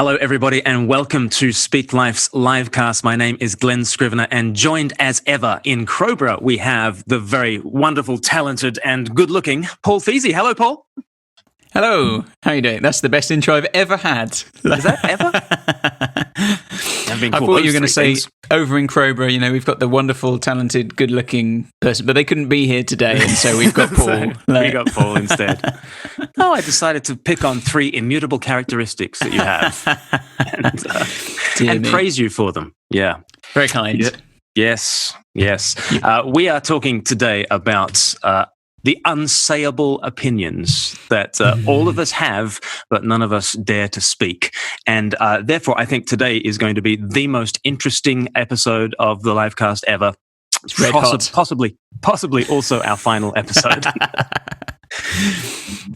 Hello, everybody, and welcome to Speak Life's LIVEcast. My name is Glen Scrivener, and joined as ever in Crowborough, we have the very wonderful, talented, and good-looking Paul Feasy. Hello, Paul. Hello. How are you doing? That's the best intro I've ever had. Is that ever? I thought you were going to say over in Crowborough, we've got the wonderful, talented, good-looking person, but they couldn't be here today, and so we've got Paul. We got Paul instead. No, I decided to pick on 3 immutable characteristics that you have and praise you for them. Yeah. Very kind. Yeah. Yes. We are talking today about the unsayable opinions that all of us have, but none of us dare to speak. And therefore, I think today is going to be the most interesting episode of the LIVEcast ever. It's red hot. Possibly also our final episode.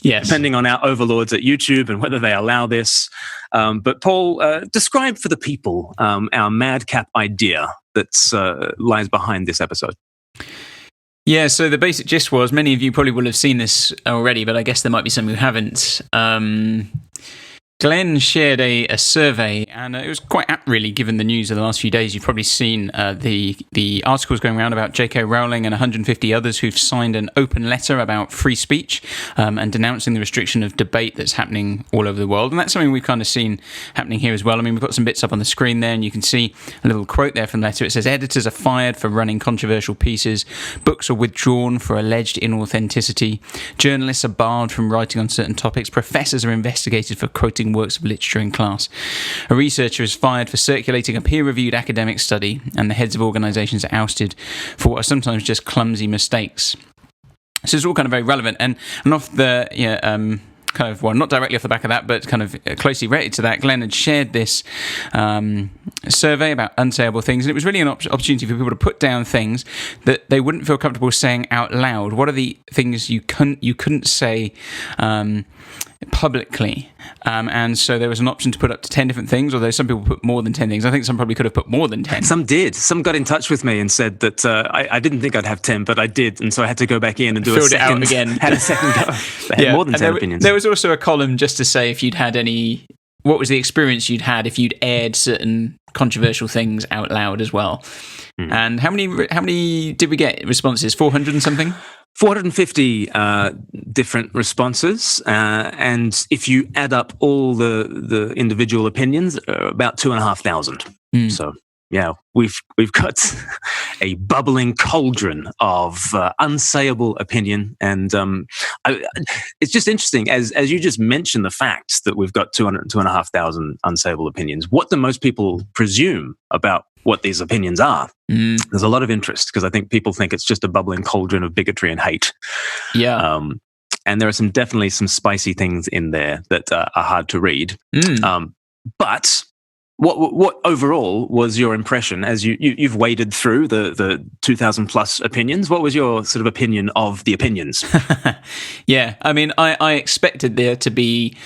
Yes. Depending on our overlords at YouTube and whether they allow this. But Paul, describe for the people our madcap idea that lies behind this episode. Yeah, so the basic gist was, many of you probably will have seen this already, but I guess there might be some who haven't. Glenn shared a survey, and it was quite apt, really, given the news of the last few days. You've probably seen the articles going around about J.K. Rowling and 150 others who've signed an open letter about free speech and denouncing the restriction of debate that's happening all over the world. And that's something we've kind of seen happening here as well. I mean, we've got some bits up on the screen there, and you can see a little quote there from the letter. It says, "Editors are fired for running controversial pieces. Books are withdrawn for alleged inauthenticity. Journalists are barred from writing on certain topics. Professors are investigated for quoting works of literature in class. A researcher is fired for circulating a peer-reviewed academic study, and the heads of organisations are ousted for what are sometimes just clumsy mistakes." So it's all kind of very relevant, and off the not directly off the back of that, but kind of closely related to that, Glenn had shared this survey about unsayable things, and it was really an opportunity for people to put down things that they wouldn't feel comfortable saying out loud. What are the things you couldn't say publicly? And so there was an option to put up to 10 different things, although some people put more than 10 things. I think some probably could have put more than 10. Some did. Some got in touch with me and said that I didn't think I'd have 10, but I did, and so I had to go back in and do Filled it out again. Had a second go. They had more than 10 opinions. There was also a column just to say if you'd had what was the experience you'd had if you'd aired certain controversial things out loud as well. And how many did we get responses? 400 and something? 450 different responses, and if you add up all the individual opinions, about 2,500. So yeah, we've got a bubbling cauldron of unsayable opinion, and it's just interesting as you just mentioned the facts that we've got 2,500 unsayable opinions. What do most people presume about what these opinions are? There's a lot of interest because I think people think it's just a bubbling cauldron of bigotry and hate. Yeah. And there are definitely some spicy things in there that are hard to read. But what overall was your impression as you've waded through the 2,000 plus opinions? What was your sort of opinion of the opinions? Yeah, I mean, I expected there to be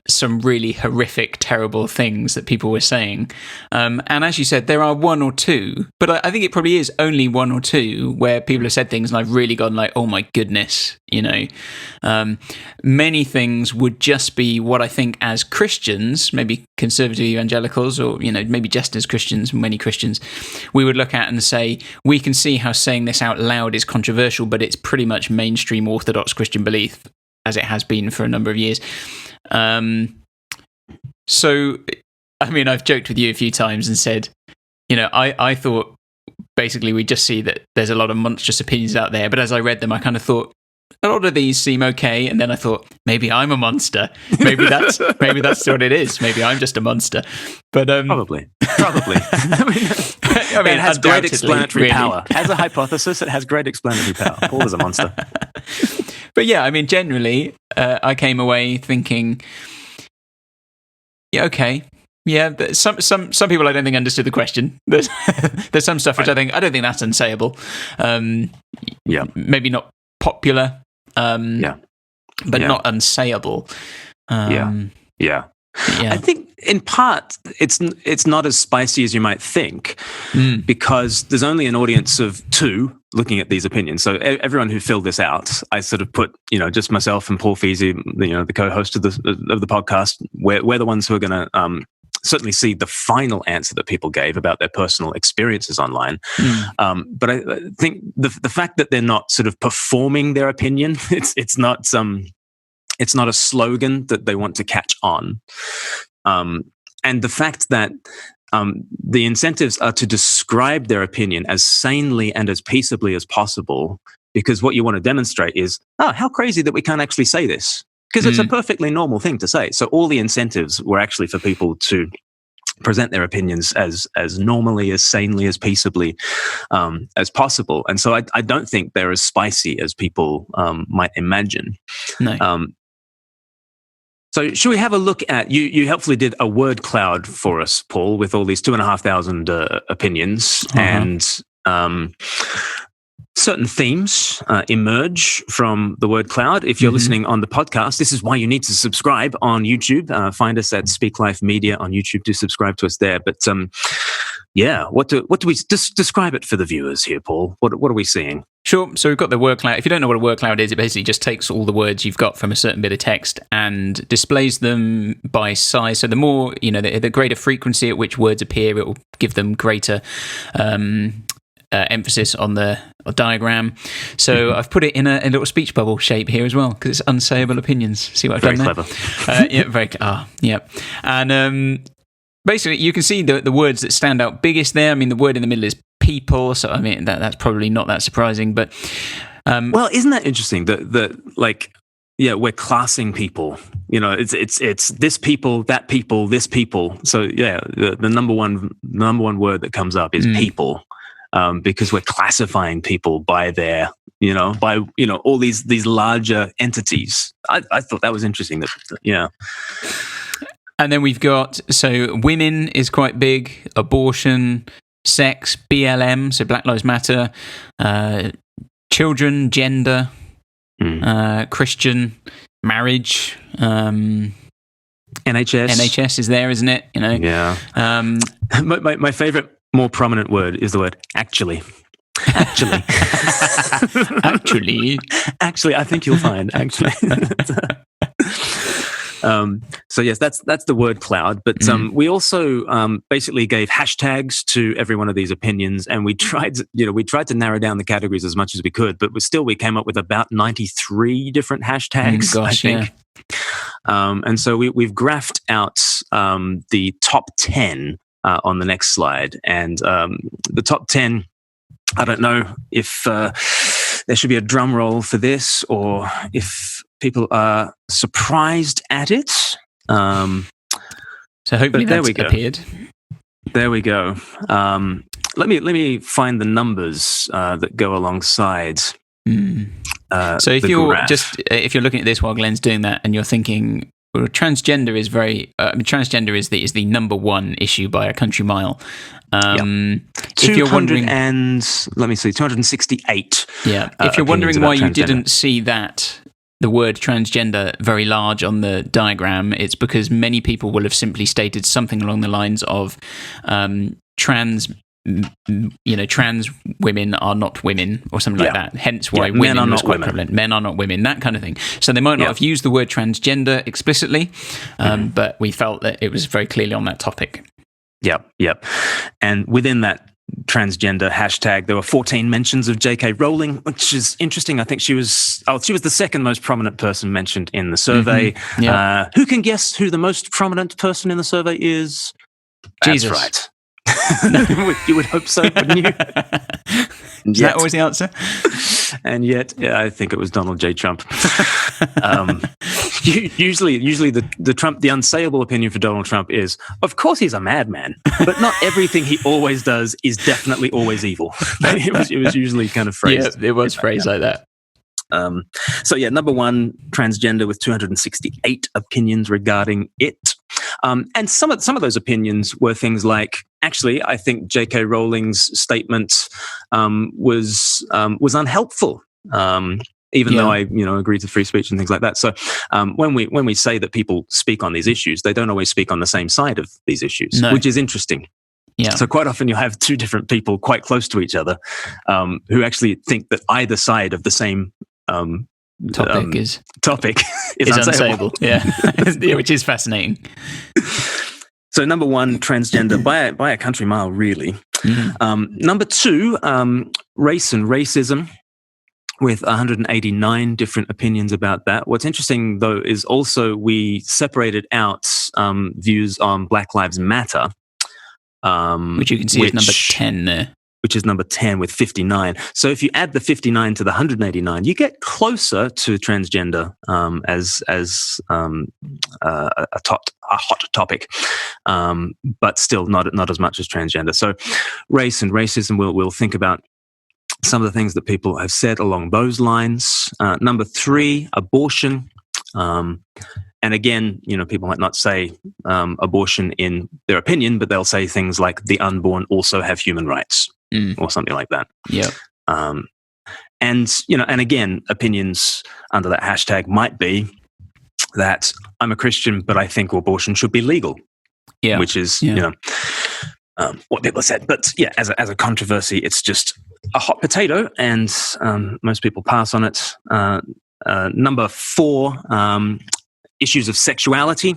some really horrific, terrible things that people were saying. And as you said, there are one or two, but I think it probably is only one or two where people have said things and I've really gone like, oh my goodness, Many things would just be what I think as Christians, maybe conservative evangelicals, or, maybe just as Christians, many Christians, we would look at and say, we can see how saying this out loud is controversial, but it's pretty much mainstream Orthodox Christian belief, as it has been for a number of years. So, I mean, I've joked with you a few times and said, I thought basically we just see that there's a lot of monstrous opinions out there, but as I read them, I kind of thought, a lot of these seem okay, and then I thought, maybe I'm a monster. Maybe that's what it is. Maybe I'm just a monster. But probably. I mean, it has great explanatory power. As a hypothesis, it has great explanatory power. Paul is a monster. But yeah, I mean, generally, I came away thinking, yeah, okay. Yeah, some people I don't think understood the question. There's some stuff which I don't think that's unsayable. Maybe not popular. But not unsayable. I think in part it's not as spicy as you might think, because there's only an audience of 2 looking at these opinions. So everyone who filled this out, I sort of put, just myself and Paul Feasy, the co-host of the podcast. We're the ones who are going to certainly see the final answer that people gave about their personal experiences online. But I think the fact that they're not sort of performing their opinion, it's not a slogan that they want to catch on. And the fact that the incentives are to describe their opinion as sanely and as peaceably as possible, because what you want to demonstrate is, how crazy that we can't actually say this, because it's a perfectly normal thing to say. So all the incentives were actually for people to present their opinions as normally, as sanely, as peaceably as possible. And so I don't think they're as spicy as people might imagine. No. So should we have a look at, you helpfully did a word cloud for us, Paul, with all these 2,500 opinions, and certain themes emerge from the word cloud. If you're listening on the podcast, this is why you need to subscribe on YouTube. Find us at Speak Life Media on YouTube. Do subscribe to us there. But what do we describe it for the viewers here, Paul? What are we seeing? Sure. So we've got the word cloud. If you don't know what a word cloud is, it basically just takes all the words you've got from a certain bit of text and displays them by size. So the more, the greater frequency at which words appear, it will give them greater emphasis on the diagram. So I've put it in a little speech bubble shape here as well, because it's unsayable opinions. See what I've done there? Very clever. Yeah. And basically, you can see the words that stand out biggest there. I mean, the word in the middle is people, so I mean that's probably not that surprising. But well, isn't that interesting? We're classing people. It's this people, that people, this people. So the number one word that comes up is people, because we're classifying people by their all these larger entities. I thought that was interesting. And then we've got, so women is quite big, abortion, sex, BLM, so Black Lives Matter, children, gender, Christian, marriage, NHS is there, isn't it? Yeah. My favorite, more prominent word is the word actually. Actually, I think you'll find actually. So yes, that's the word cloud. But we also basically gave hashtags to every one of these opinions, and we tried to narrow down the categories as much as we could. But we came up with about 93 different hashtags. I think. Yeah. And so we've graphed out the top 10 on the next slide, and the top 10. I don't know if there should be a drum roll for this, or if people are surprised at it. So hopefully that's appeared. There we go. Let me find the numbers that go alongside. So if you're looking at this while Glenn's doing that, and you're thinking, well, transgender is transgender is the number one issue by a country mile. If you're wondering, 268. Yeah. If you're wondering why you didn't see the word transgender very large on the diagram, it's because many people will have simply stated something along the lines of trans women are not women, or something like that. Hence why women was quite prevalent. Men are not women, that kind of thing. So they might not have used the word transgender explicitly, but we felt that it was very clearly on that topic. Yep. And within that transgender hashtag, there were 14 mentions of J.K. Rowling, which is interesting. I think she was the second most prominent person mentioned in the survey. Who can guess who the most prominent person in the survey is? Jesus. That's right. You would hope so, wouldn't you? Is that always the answer? And yet, I think it was Donald J. Trump. Usually the unsayable opinion for Donald Trump is, of course he's a madman, but not everything he always does is definitely always evil. It was usually kind of phrased. Yeah, it was phrased like that. Number one, transgender, with 268 opinions regarding it. And some of those opinions were things like, actually, I think J.K. Rowling's statement was unhelpful, even though I agree to free speech and things like that. So when we say that people speak on these issues, they don't always speak on the same side of these issues, which is interesting. Yeah. So quite often you'll have two different people quite close to each other who actually think that either side of the same topic is unsayable. Yeah, which is fascinating. So number one, transgender by a country mile, really. Mm-hmm. Number two, race and racism, with 189 different opinions about that. What's interesting, though, is also we separated out views on Black Lives Matter. Which you can see as number 10 there. Which is number 10 with 59. So if you add the 59 to the 189, you get closer to transgender as a hot topic, but still not as much as transgender. So race and racism, we'll think about some of the things that people have said along those lines. Number three, abortion. And again, people might not say abortion in their opinion, but they'll say things like the unborn also have human rights or something like that. Yeah. And again, opinions under that hashtag might be that I'm a Christian, but I think abortion should be legal. Yeah. Which is, what people said. But yeah, as a controversy, it's just a hot potato, and most people pass on it. Number four, issues of sexuality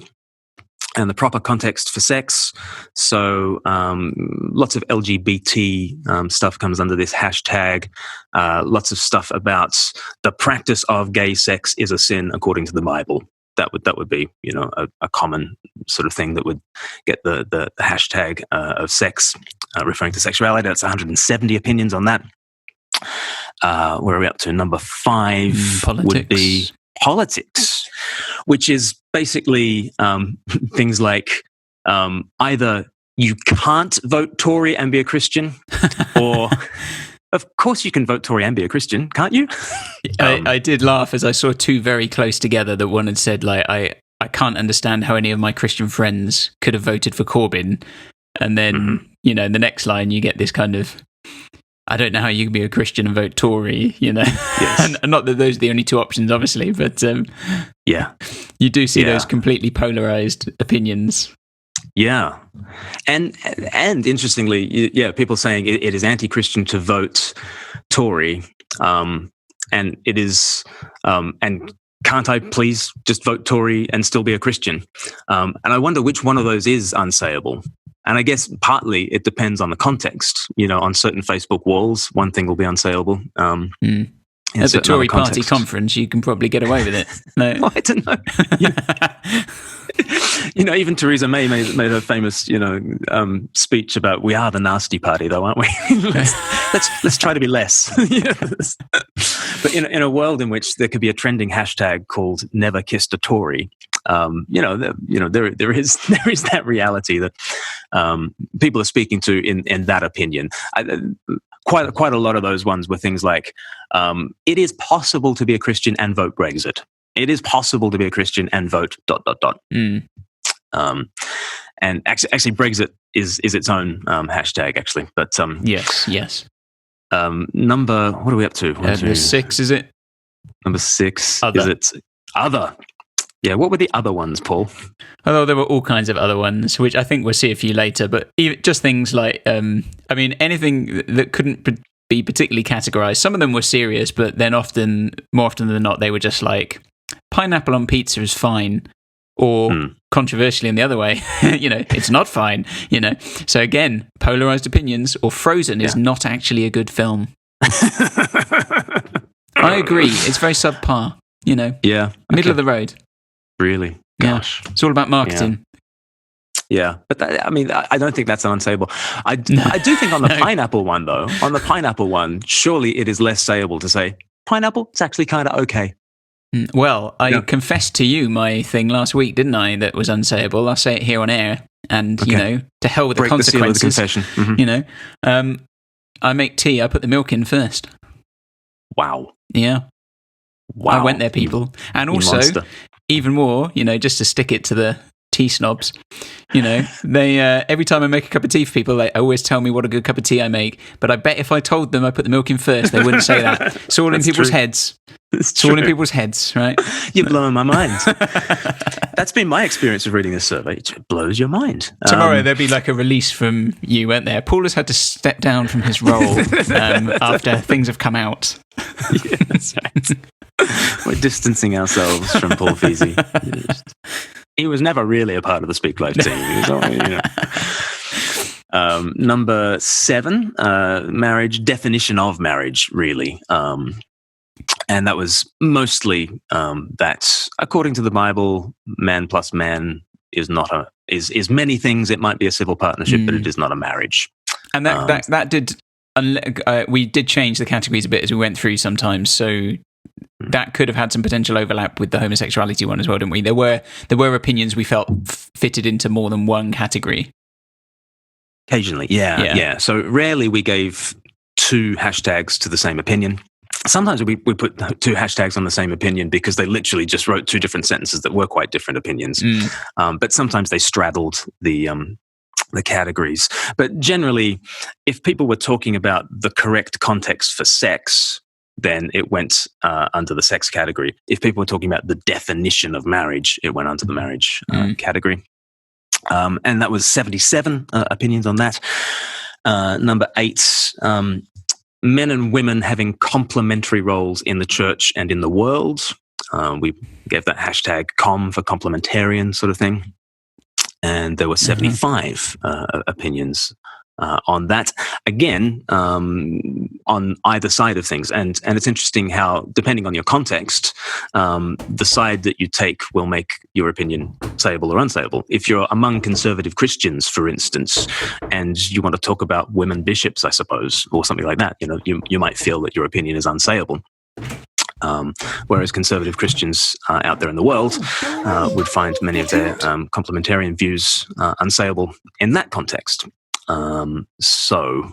and the proper context for sex. So lots of LGBT stuff comes under this hashtag. Lots of stuff about the practice of gay sex is a sin according to the Bible. That would be a common sort of thing that would get the hashtag of sex referring to sexuality. That's 170 opinions on that. Where are we up to? Number five would be politics, which is basically things like either you can't vote Tory and be a Christian, or of course you can vote Tory and be a Christian, can't you? I did laugh as I saw two very close together that one had said, like, I can't understand how any of my Christian friends could have voted for Corbyn. And then, in the next line, you get this kind of, I don't know how you can be a Christian and vote Tory, Yes. And not that those are the only two options, obviously, but you do see those completely polarized opinions. Yeah. And interestingly, people saying it is anti-Christian to vote Tory, and it is, and can't I please just vote Tory and still be a Christian? And I wonder which one of those is unsayable. And I guess partly it depends on the context. On certain Facebook walls, one thing will be unsayable. At the Tory party conference, you can probably get away with it. No, I don't know. Even Theresa May made a famous, speech about we are the nasty party, though, aren't we? let's try to be less. But in a world in which there could be a trending hashtag called "Never Kissed a Tory," there is that reality that people are speaking to in that opinion. Quite a lot of those ones were things like, it is possible to be a Christian and vote Brexit. It is possible to be a Christian and vote ... And actually Brexit is its own hashtag, actually. But yes. Number, what are we up to? Number 6, is it? Number 6, other. Is it other? Yeah, what were the other ones, Paul? Although there were all kinds of other ones, which I think we'll see a few later, but just things like, anything that couldn't be particularly categorized. Some of them were serious, but then more often than not, they were just like, pineapple on pizza is fine, or controversially in the other way, it's not fine, So again, polarized opinions, or Frozen is not actually a good film. I agree, it's very subpar, Yeah. Middle of the road. Really? Gosh. Yeah. It's all about marketing. Yeah. But I don't think that's unsayable. I do think on the pineapple one, though, surely it is less sayable to say, pineapple, it's actually kind of okay. Well, I confessed to you my thing last week, didn't I? That was unsayable. I'll say it here on air, and to hell with the consequences. The seal of the confession. I make tea. I put the milk in first. Wow. Yeah. Wow. I went there, people, and also even more. Just to stick it to tea snobs. They every time I make a cup of tea for people, they always tell me what a good cup of tea I make. But I bet if I told them I put the milk in first, they wouldn't say that. It's all in people's heads. It's all in people's heads, right? You're blowing my mind. That's been my experience of reading this survey. It blows your mind. Tomorrow there'll be like a release from you, won't there? Paul has had to step down from his role after things have come out. Yeah, that's right. We're distancing ourselves from Paul Feasey. He was never really a part of the Speak Life team. He was only, number 7, marriage, definition of marriage, really. And that was mostly that, according to the Bible, man plus man is not is many things. It might be a civil partnership, but it is not a marriage. And that did. We did change the categories a bit as we went through sometimes, so that could have had some potential overlap with the homosexuality one as well, didn't we? There were opinions we felt fitted into more than one category. Occasionally, yeah. So rarely we gave 2 hashtags to the same opinion. Sometimes we put 2 hashtags on the same opinion because they literally just wrote 2 different sentences that were quite different opinions. But sometimes they straddled the categories. But generally, if people were talking about the correct context for sex, then it went under the sex category. If people were talking about the definition of marriage, it went under the marriage category. And that was 77 opinions on that. Number 8, men and women having complementary roles in the church and in the world. We gave that hashtag com for complementarian sort of thing. And there were 75 opinions on that. Again, on either side of things. And it's interesting how, depending on your context, the side that you take will make your opinion sayable or unsayable. If you're among conservative Christians, for instance, and you want to talk about women bishops, I suppose, or something like that, you might feel that your opinion is unsayable. Whereas conservative Christians out there in the world would find many of their complementarian views unsayable in that context. So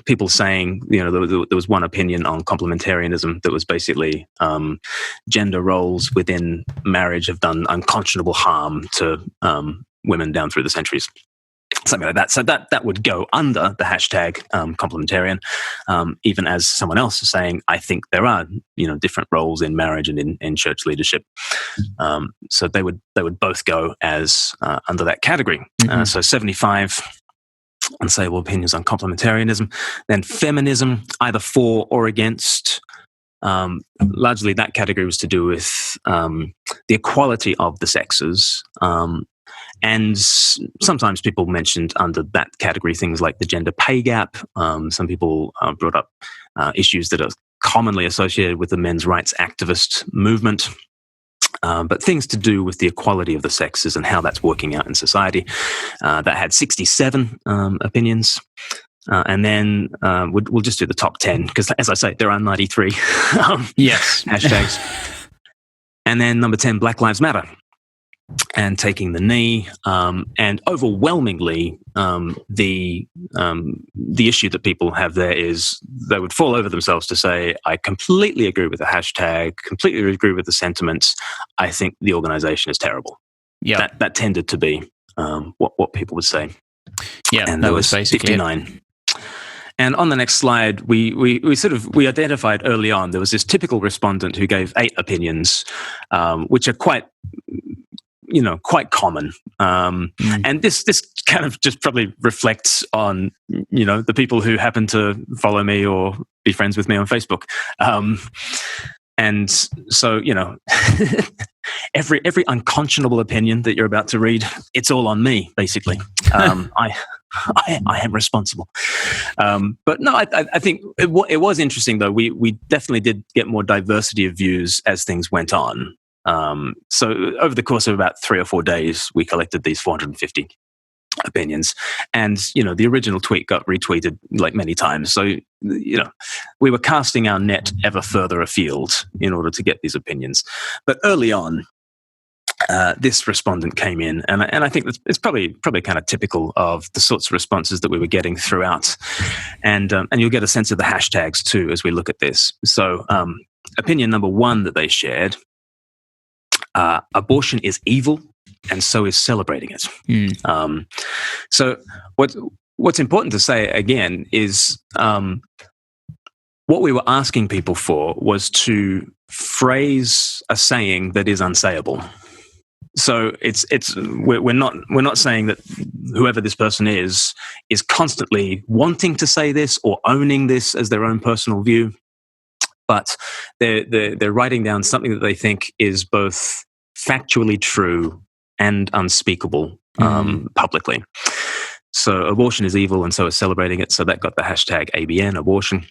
people saying, there was one opinion on complementarianism that was basically gender roles within marriage have done unconscionable harm to women down through the centuries. Something like that. So that would go under the hashtag complementarian, even as someone else is saying, I think there are different roles in marriage and in church leadership. So they would both go as under that category. So 75 unsayable opinions on complementarianism. Then feminism, either for or against. Largely that category was to do with the equality of the sexes. And sometimes people mentioned under that category things like the gender pay gap. Some people brought up issues that are commonly associated with the men's rights activist movement, but things to do with the equality of the sexes and how that's working out in society. That had 67 opinions. And then we'll just do the top 10 because, as I say, there are 93 hashtags. And then number 10, Black Lives Matter. And taking the knee, and overwhelmingly, the issue that people have there is they would fall over themselves to say, "I completely agree with the hashtag, completely agree with the sentiments. I think the organisation is terrible." Yeah, that tended to be what people would say. Yeah, and there was basically 59. And on the next slide, we identified early on there was this typical respondent who gave 8 opinions, which are quite common. And this kind of just probably reflects on, the people who happen to follow me or be friends with me on Facebook. And so, every unconscionable opinion that you're about to read, it's all on me, basically. I am responsible. But no, I think it was interesting, though. We definitely did get more diversity of views as things went on. So over the course of about 3 or 4 days, we collected these 450 opinions, and the original tweet got retweeted like many times. So we were casting our net ever further afield in order to get these opinions. But early on, this respondent came in, and I think it's probably kind of typical of the sorts of responses that we were getting throughout, and you'll get a sense of the hashtags too as we look at this. So opinion number 1 that they shared. Abortion is evil and so is celebrating it. Mm. So what's important to say again is what we were asking people for was to phrase a saying that is unsayable. So we're not saying that whoever this person is constantly wanting to say this or owning this as their own personal view, but they're writing down something that they think is both factually true and unspeakable publicly. So abortion is evil, and so is celebrating it. So that got the hashtag ABN, abortion.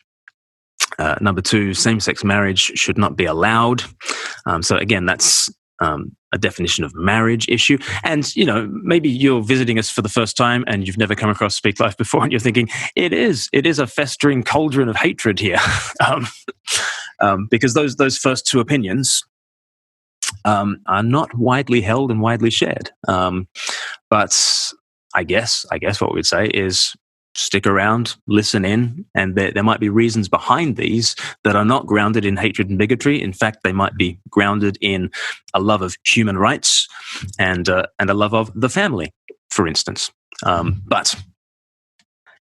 Number 2, same-sex marriage should not be allowed. So again, that's a definition of marriage issue. And, maybe you're visiting us for the first time and you've never come across Speak Life before, and you're thinking, it is a festering cauldron of hatred here. Because those first 2 opinions are not widely held and widely shared. But I guess what we'd say is stick around, listen in, and there might be reasons behind these that are not grounded in hatred and bigotry. In fact, they might be grounded in a love of human rights and a love of the family, for instance. But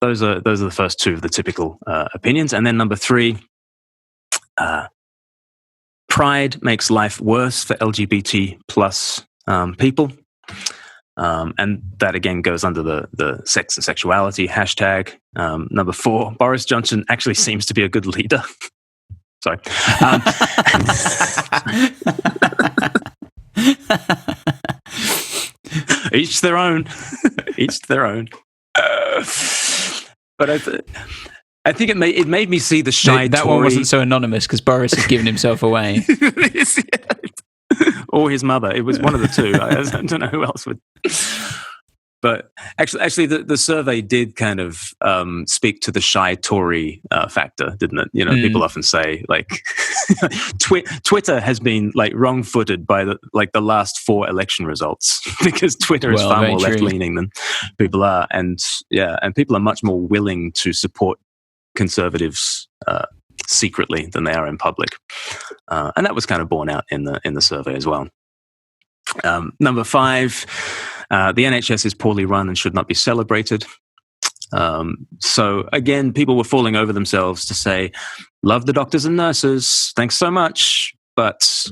those are the first 2 of the typical opinions. And then number 3, pride makes life worse for LGBT plus people. And that again goes under the sex and sexuality hashtag. Number 4, Boris Johnson actually seems to be a good leader. Sorry. Each their own. Each their own. But I think it made me see the shy that Tory. one wasn't so anonymous because Boris had given himself away. Or his mother. It was one of the 2. I don't know who else would. But actually, the survey did kind of speak to the shy Tory factor, didn't it? People often say like Twitter has been like wrong-footed by the last 4 election results because Twitter is far more left-leaning than people are, and people are much more willing to support conservatives secretly than they are in public, and that was kind of borne out in the survey as well. Number 5, the NHS is poorly run and should not be celebrated. So again, people were falling over themselves to say, love the doctors and nurses, thanks so much, but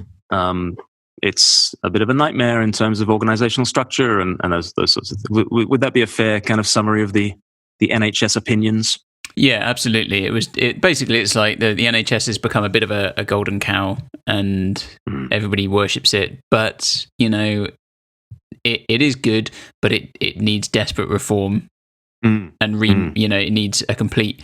it's a bit of a nightmare in terms of organizational structure and those sorts of things. Would that be a fair kind of summary of the NHS opinions? Yeah, absolutely. It's like the NHS has become a bit of a golden cow and everybody worships it. But, it is good, but it needs desperate reform. And it needs a complete,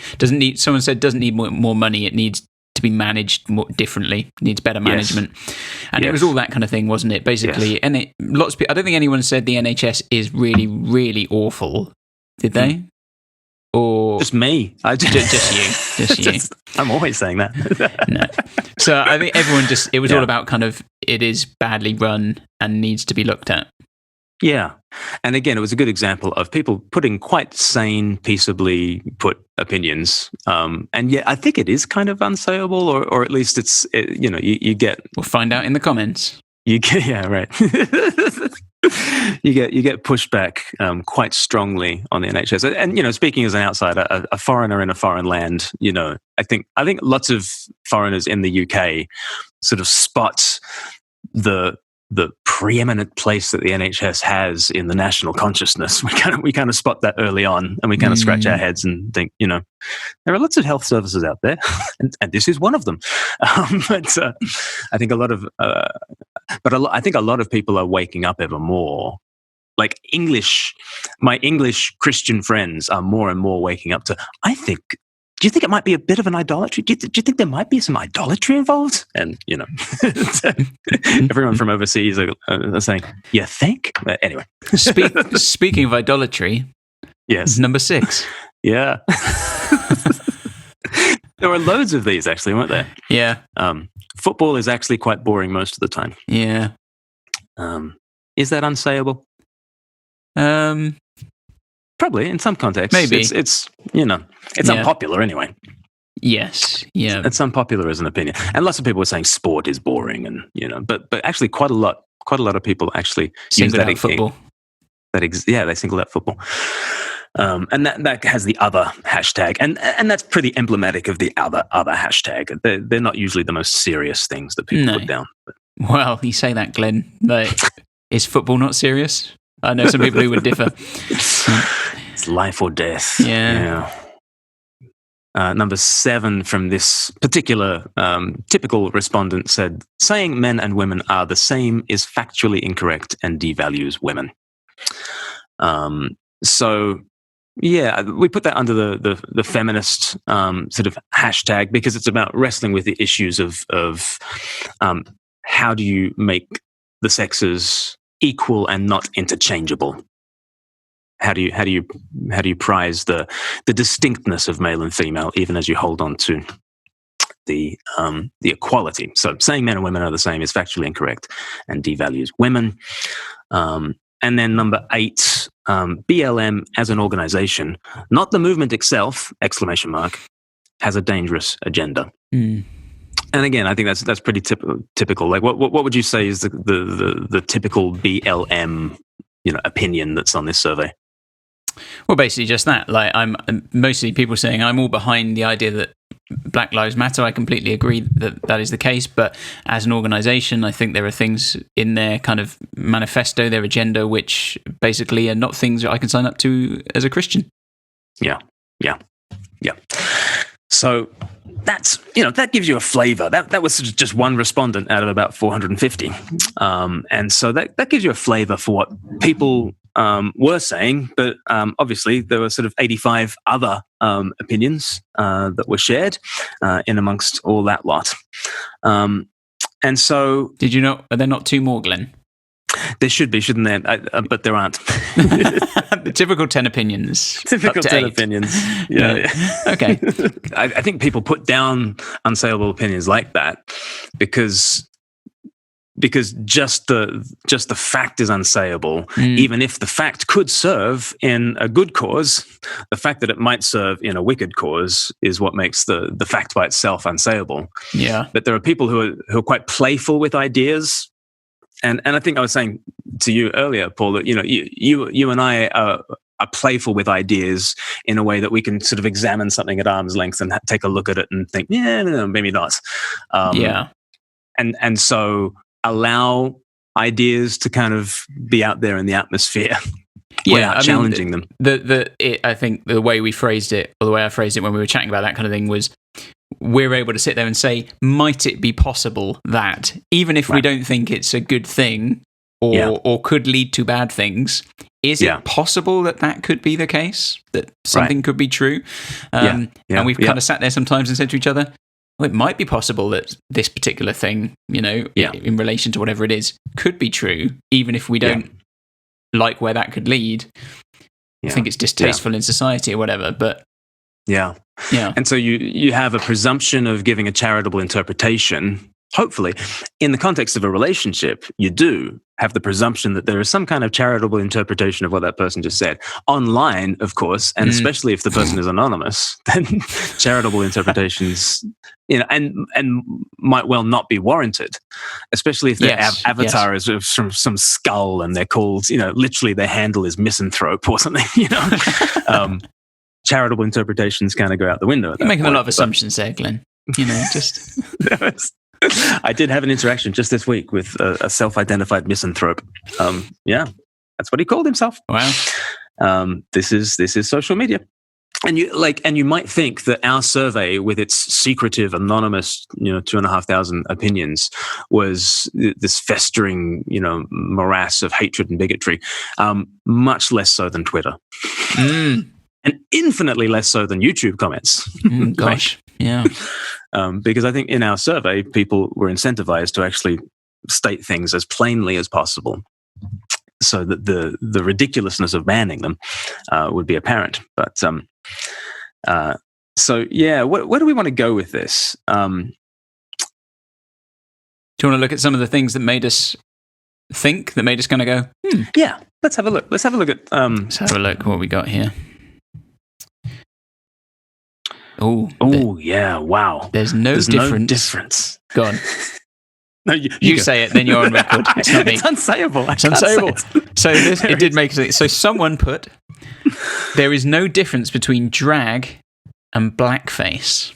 someone said doesn't need more money, it needs to be managed more differently, it needs better management. Yes. And it was all that kind of thing, wasn't it? Basically. Yes. And lots of people, I don't think anyone said the NHS is really, really awful. Did they? Or just me? Just you. I'm always saying that. No. So I think everyone it was all about kind of, it is badly run and needs to be looked at. Yeah. And again, it was a good example of people putting quite sane, peaceably put opinions. And yet I think it is kind of unsayable, or at least you get... We'll find out in the comments. You get, yeah, right. You get pushback quite strongly on the NHS, and speaking as an outsider, a foreigner in a foreign land, I think lots of foreigners in the UK sort of spot the preeminent place that the NHS has in the national consciousness. We kind of spot that early on, and we kind of scratch our heads and think, there are lots of health services out there, and this is one of them. But I think I think a lot of people are waking up ever more. Like my English Christian friends are more and more waking up to, do you think it might be a bit of an idolatry? Do you think there might be some idolatry involved? And, everyone from overseas are saying, you think? But anyway. Speaking of idolatry, yes, number 6. Yeah. There were loads of these, actually, weren't there? Yeah. Football is actually quite boring most of the time. Yeah. Is that unsayable? Probably in some contexts. Maybe. It's unpopular anyway. Yes. Yeah. It's unpopular as an opinion. And lots of people were saying sport is boring, and but actually quite a lot Quite a lot of people actually single out football. They single out football. And that has the other hashtag, and that's pretty emblematic of the other hashtag. They're not usually the most serious things that people put down. But. Well, you say that, Glenn. Like, is football not serious? I know some people who would differ. It's life or death. Yeah. Number 7 from this particular typical respondent said, saying men and women are the same is factually incorrect and devalues women. So, yeah, we put that under the feminist sort of hashtag because it's about wrestling with the issues of how do you make the sexes equal and not interchangeable. How do you prize the distinctness of male and female, even as you hold on to the equality? So saying men and women are the same is factually incorrect and devalues women. And then number 8, BLM as an organization, not the movement itself, ! Has a dangerous agenda. And again, I think that's pretty typical. Like, what would you say is the typical BLM opinion that's on this survey? Well, basically just that. Like, I'm mostly people saying I'm all behind the idea that Black Lives Matter. I completely agree that is the case. But as an organisation, I think there are things in their kind of manifesto, their agenda, which basically are not things that I can sign up to as a Christian. Yeah. So that's, that gives you a flavour. That was just one respondent out of about 450. And so that gives you a flavour for what people were saying. But obviously there were sort of 85 other opinions that were shared in amongst all that lot. And so... Did you know, are there not 2 more, Glenn? There should be, shouldn't there? But there aren't. The typical 10 opinions. Typical 10 8. opinions. Yeah. Okay. I think people put down unsayable opinions like that because just the fact is unsayable. Even if the fact could serve in a good cause, the fact that it might serve in a wicked cause is what makes the fact by itself unsayable. Yeah. But there are people who are quite playful with ideas. And I think I was saying to you earlier, Paul, that you and I are playful with ideas in a way that we can sort of examine something at arm's length and take a look at it and think, no, maybe not. And so allow ideas to kind of be out there in the atmosphere without challenging them. I think the way we phrased it, or the way I phrased it when we were chatting about that kind of thing, was we're able to sit there and say, might it be possible that, even if we don't think it's a good thing or could lead to bad things, is it possible that could be the case, that something could be true? And we've kind of sat there sometimes and said to each other, well, it might be possible that this particular thing, in relation to whatever it is, could be true, even if we don't like where that could lead. I think it's distasteful in society or whatever, but... Yeah. And so you have a presumption of giving a charitable interpretation. Hopefully, in the context of a relationship, you do have the presumption that there is some kind of charitable interpretation of what that person just said. Online, of course, and especially if the person is anonymous, then charitable interpretations, and might well not be warranted, especially if their avatar is from some skull and they're called, literally their handle is misanthrope or something, charitable interpretations kind of go out the window. You're making a lot of assumptions there, Glenn. Just... I did have an interaction just this week with a self-identified misanthrope. That's what he called himself. Wow. This is social media. And you might think that our survey, with its secretive, anonymous, 2,500 opinions, was this festering, morass of hatred and bigotry. Much less so than Twitter. And infinitely less so than YouTube comments. Gosh, yeah. Because I think in our survey, people were incentivized to actually state things as plainly as possible, so that the ridiculousness of banning them would be apparent. But where do we want to go with this? Do you want to look at some of the things that made us think, that made us kind of go, Yeah, let's have a look. Let's have a look at... Let's have a look what we got here. Oh, yeah, wow. There's no difference. Go on. No, you say it, then you're on record. It's not me. It's unsayable. It's unsayable. So it did make sense. So someone put, there is no difference between drag and blackface.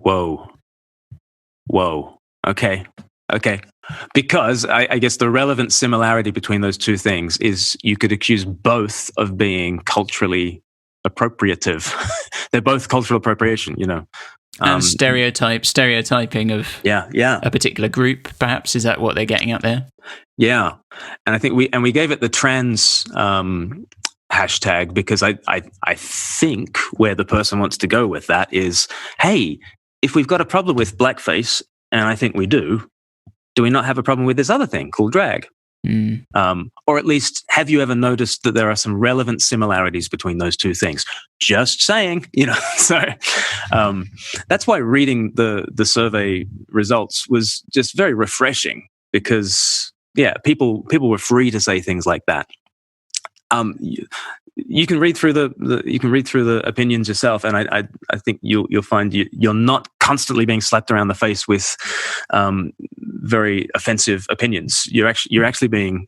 Whoa. Okay. Because I guess the relevant similarity between those two things is you could accuse both of being culturally appropriative. They're both cultural appropriation, And stereotyping of a particular group, perhaps. Is that what they're getting at there? Yeah. And I think we gave it the trans hashtag because I think where the person wants to go with that is, hey, if we've got a problem with blackface, and I think we do we not have a problem with this other thing called drag? Or at least, have you ever noticed that there are some relevant similarities between those two things? Just saying, So that's why reading the survey results was just very refreshing because, people were free to say things like that. You can read through the opinions yourself, and I think you'll find you're not constantly being slapped around the face with very offensive opinions. You're actually being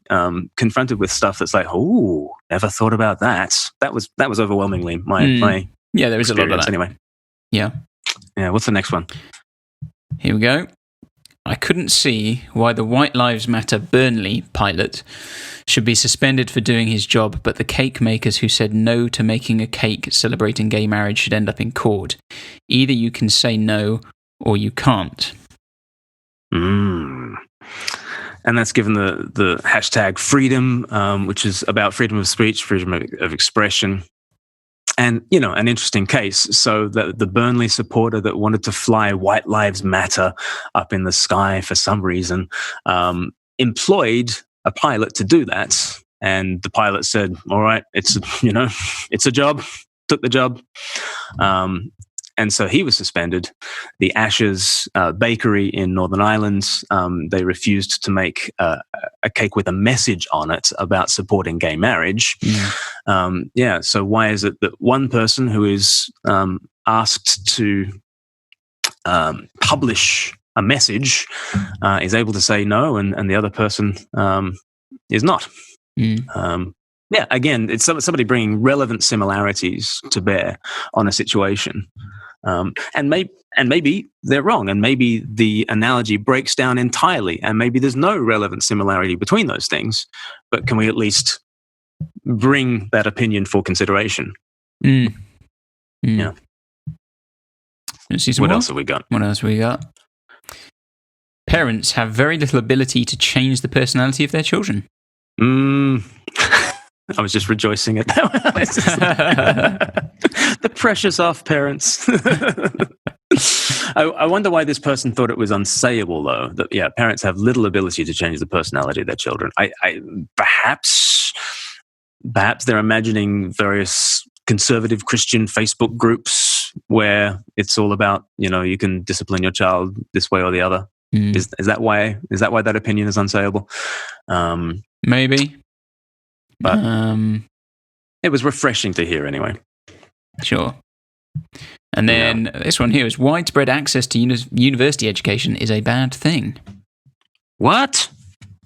confronted with stuff that's like, oh, never thought about that. That was overwhelmingly my there is a lot of that anyway. Yeah. What's the next one? Here we go. I couldn't see why the White Lives Matter Burnley pilot should be suspended for doing his job, but the cake makers who said no to making a cake celebrating gay marriage should end up in court. Either you can say no or you can't. And that's given the hashtag freedom, which is about freedom of speech, freedom of expression. And, an interesting case. So the Burnley supporter that wanted to fly White Lives Matter up in the sky for some reason employed a pilot to do that. And the pilot said, all right, it's a job, took the job. And so he was suspended. The Ashes Bakery in Northern Ireland, they refused to make a cake with a message on it about supporting gay marriage. So why is it that one person who is asked to publish a message is able to say no, and the other person is not? Again, it's somebody bringing relevant similarities to bear on a situation. And maybe they're wrong, and maybe the analogy breaks down entirely, and maybe there's no relevant similarity between those things. But can we at least bring that opinion for consideration? Yeah. What else have we got? Parents have very little ability to change the personality of their children. I was just rejoicing at that. The pressure's off, parents. I wonder why this person thought it was unsayable, though. That parents have little ability to change the personality of their children. Perhaps they're imagining various conservative Christian Facebook groups where it's all about you can discipline your child this way or the other. Is that why that opinion is unsayable? Maybe. But it was refreshing to hear anyway. Sure. And then this one here is widespread access to university education is a bad thing. What?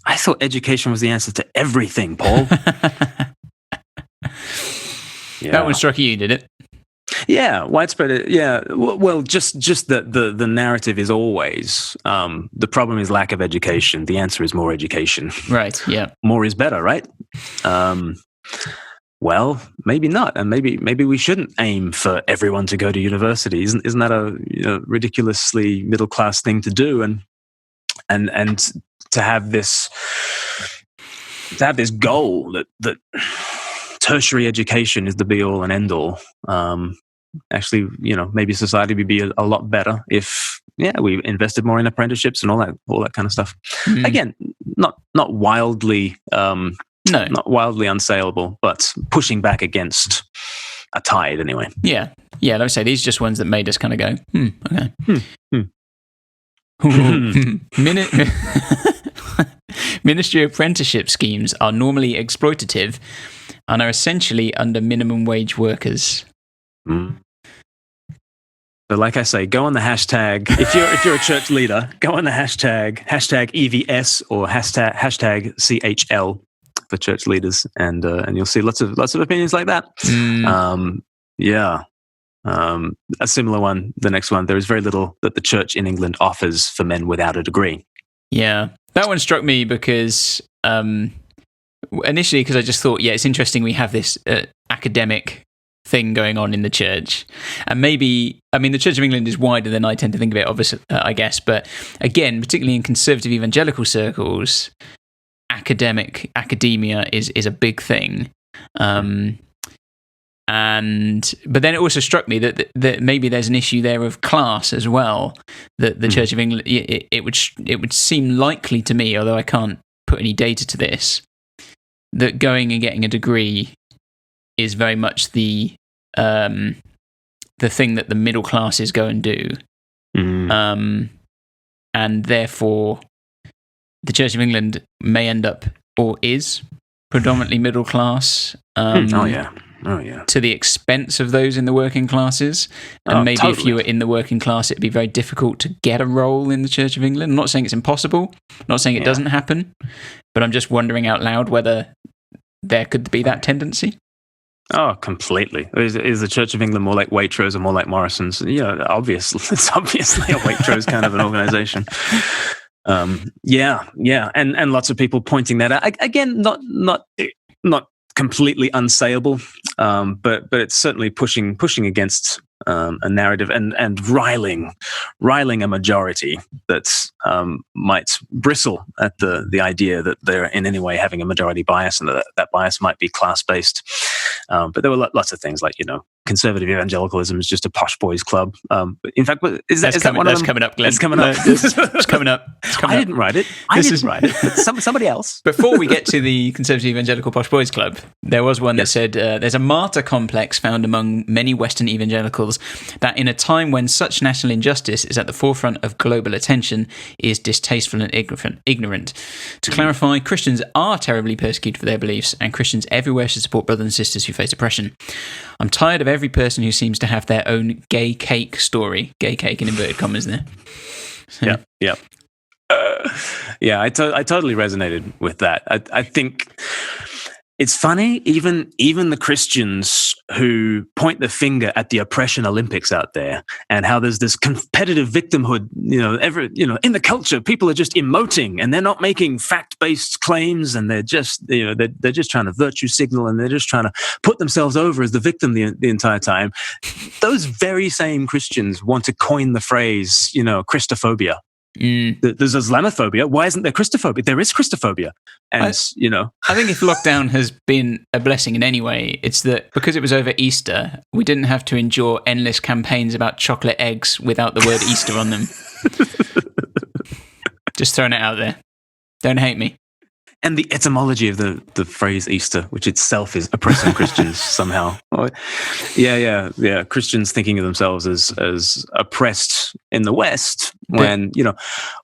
I thought education was the answer to everything, Paul. That one struck you, did it? Yeah, widespread. Yeah, well, just that the narrative is always the problem is lack of education. The answer is more education. Right. Yeah. More is better, right? Well, maybe not, and maybe we shouldn't aim for everyone to go to university. Isn't that a ridiculously middle class thing to do? And to have this goal that tertiary education is the be all and end all. Actually, maybe society would be a lot better if we invested more in apprenticeships and all that kind of stuff. Again, not wildly not wildly unsayable, but pushing back against a tide anyway. Yeah, like I say, these are just ones that made us kind of go, okay. Ministry apprenticeship schemes are normally exploitative and are essentially under minimum wage workers. But like I say, go on the hashtag. If you're a church leader, go on the hashtag EVS or hashtag CHL for church leaders, and you'll see lots of opinions like that. A similar one. The next one. There is very little that the church in England offers for men without a degree. Yeah, that one struck me because initially, because I just thought, it's interesting we have this academic thing going on in the church, and maybe, I mean, the Church of England is wider than I tend to think of it, obviously, I guess, but again, particularly in conservative evangelical circles, academia is a big thing, but then it also struck me that maybe there's an issue there of class as well, that the Church of England, it would seem likely to me, although I can't put any data to this, that going and getting a degree is very much the thing that the middle classes go and do, and therefore the Church of England may end up, or is, predominantly middle class. To the expense of those in the working classes, and maybe totally. If you were in the working class, it'd be very difficult to get a role in the Church of England. I'm not saying it's impossible, I'm not saying it doesn't happen, but I'm just wondering out loud whether there could be that tendency. Oh, completely. Is the Church of England more like Waitrose or more like Morrison's? Obviously, it's obviously a Waitrose kind of an organization. And lots of people pointing that out. Again, not completely unsayable, but it's certainly pushing against a narrative and riling a majority that might bristle at the idea that they're in any way having a majority bias, and that bias might be class-based. But there were lots of things like, conservative evangelicalism is just a posh boys club. In fact, is that one of them? That's coming up, Glenn. It's coming up. It's coming up. I didn't write it. I didn't write it. But somebody else. Before we get to the conservative evangelical posh boys club, there was one that said there's a martyr complex found among many Western evangelicals that in a time when such national injustice is at the forefront of global attention is distasteful and ignorant. To clarify, Christians are terribly persecuted for their beliefs, and Christians everywhere should support brothers and sisters who face oppression. I'm tired of every person who seems to have their own gay cake story. Gay cake in inverted commas there. So. Yeah. I totally resonated with that. I think it's funny, even the Christians who point the finger at the oppression Olympics out there, and how there's this competitive victimhood, in the culture, people are just emoting and they're not making fact-based claims, and they're just, they're just trying to virtue signal, and they're just trying to put themselves over as the victim the entire time. Those very same Christians want to coin the phrase, Christophobia. There's Islamophobia. Why isn't there Christophobia? There is Christophobia. And, I think if lockdown has been a blessing in any way, it's that because it was over Easter, we didn't have to endure endless campaigns about chocolate eggs without the word Easter on them. Just throwing it out there. Don't hate me. And the etymology of the phrase Easter, which itself is oppressing Christians somehow. Yeah. Christians thinking of themselves as oppressed in the West when.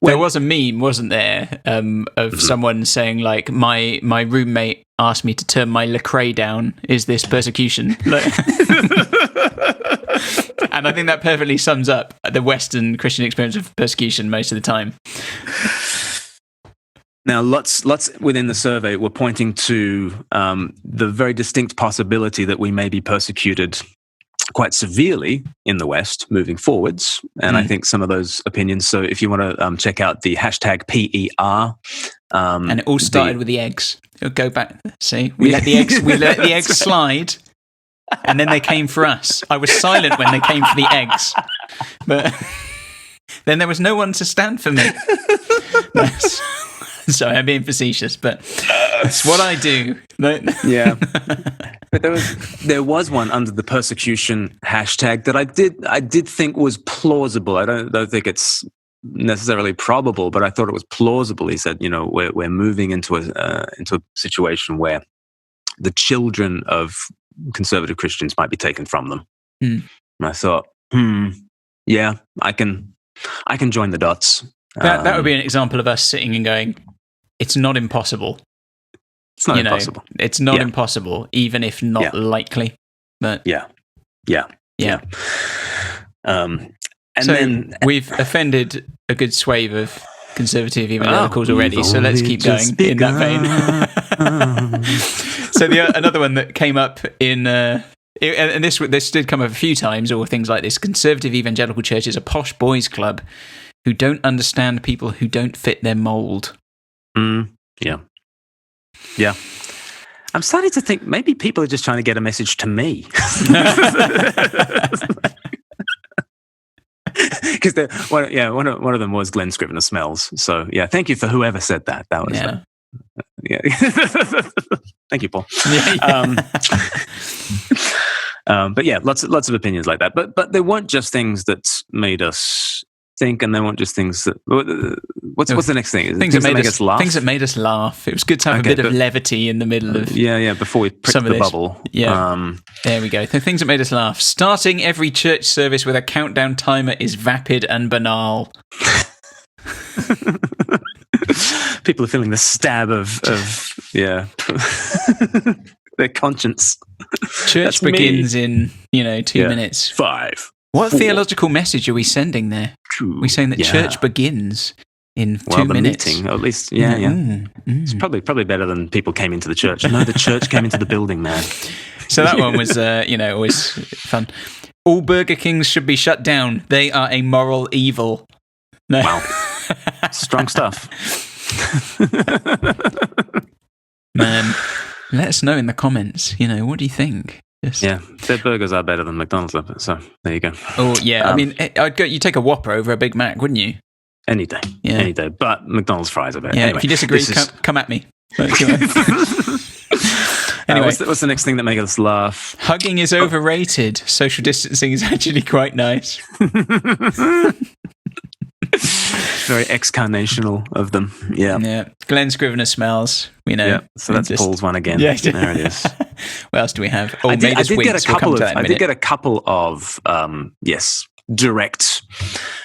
There was a meme, wasn't there, of someone saying, like, my roommate asked me to turn my Lecrae down. Is this persecution? And I think that perfectly sums up the Western Christian experience of persecution most of the time. Now, lots within the survey were pointing to the very distinct possibility that we may be persecuted quite severely in the West moving forwards. And I think some of those opinions, so if you want to check out the hashtag PER. And it all started with the eggs. It'll go back, see, we let the eggs slide, and then they came for us. I was silent when they came for the eggs. But then there was no one to stand for me. Sorry, I'm being facetious, but it's what I do. Yeah, but there was one under the persecution hashtag that I did think was plausible. I don't think it's necessarily probable, but I thought it was plausible. He said, we're moving into a situation where the children of conservative Christians might be taken from them. And I thought, yeah, I can join the dots. That would be an example of us sitting and going, it's not impossible. It's not impossible. It's not impossible, even if not likely. But Yeah. And so then we've offended a good swathe of conservative evangelicals already, so let's keep going in that vein. So another one that came up in... and this did come up a few times, or things like this. Conservative evangelical church is a posh boys' club who don't understand people who don't fit their mould. Yeah. I'm starting to think maybe people are just trying to get a message to me. Because one of them was Glen Scrivener smells. So yeah, thank you for whoever said that. That was yeah. Thank you, Paul. But yeah, lots of opinions like that. But they weren't just things that made us think, and they weren't just things that. What's the next thing? Things that made us laugh. Things that made us laugh. It was good to have a bit of levity in the middle of. Before we pricked the bubble. Yeah. There we go. The things that made us laugh. Starting every church service with a countdown timer is vapid and banal. People are feeling the stab of their conscience. Church begins in 2 minutes. 5. What theological message are we sending there? We're saying that church begins in 2 minutes. Meeting, at least, It's probably better than people came into the church. No, the church came into the building, man. So that one was, always fun. All Burger Kings should be shut down. They are a moral evil. No. Wow. Strong stuff. Man, let us know in the comments. What do you think? Yeah, their burgers are better than McDonald's, so there you go. Oh yeah, I mean, you take a Whopper over a Big Mac, wouldn't you? Any day, any day. But McDonald's fries are better. Yeah, anyway, if you disagree, come at me. Anyway, what's the next thing that makes us laugh? Hugging is overrated. Social distancing is actually quite nice. Very excarnational of them. Yeah. Glen Scrivener smells. Yeah. So that's Paul's one again. Yeah. There it is. What else do we have? I did get a couple of direct.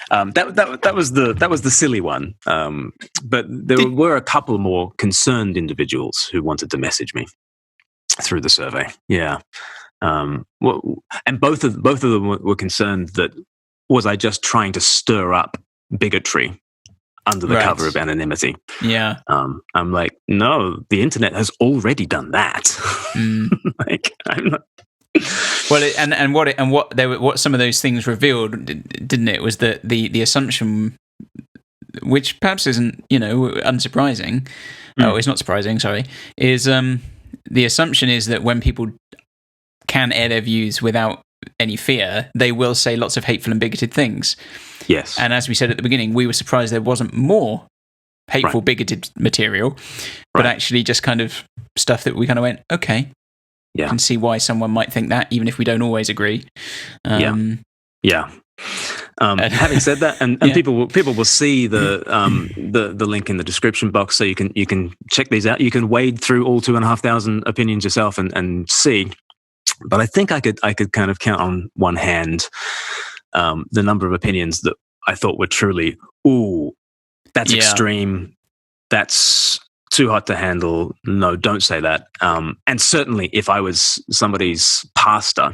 That was the silly one. But there were a couple more concerned individuals who wanted to message me through the survey. Yeah. And both of them were concerned that was I just trying to stir up bigotry under the cover of anonymity. Yeah. I'm like, no, the internet has already done that. Like, I'm not. Well, what some of those things revealed, didn't it, was that the assumption, which perhaps isn't unsurprising, it's not surprising. Sorry, is the assumption is that when people can air their views without any fear, they will say lots of hateful and bigoted things. Yes. And as we said at the beginning, we were surprised there wasn't more hateful, bigoted material, but actually just kind of stuff that we kind of went, okay, I can see why someone might think that, even if we don't always agree. Having said that, and people will see the link in the description box, so you can check these out. You can wade through all 2,500 opinions yourself and see. But I think I could kind of count on one hand the number of opinions that I thought were truly, ooh, that's extreme. That's too hot to handle. No, don't say that. And certainly if I was somebody's pastor,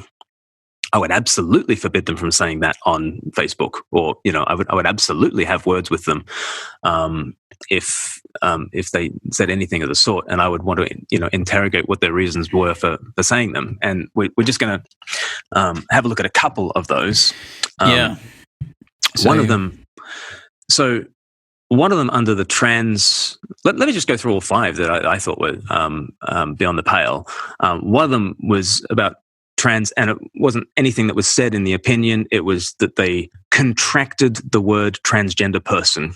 I would absolutely forbid them from saying that on Facebook, or I would absolutely have words with them if they said anything of the sort, and I would want to interrogate what their reasons were for saying them. And we're just going to have a look at a couple of those. One of them. So one of them under the trans. Let me just go through all 5 that I thought were beyond the pale. One of them was about trans, and it wasn't anything that was said in the opinion. It was that they contracted the word transgender person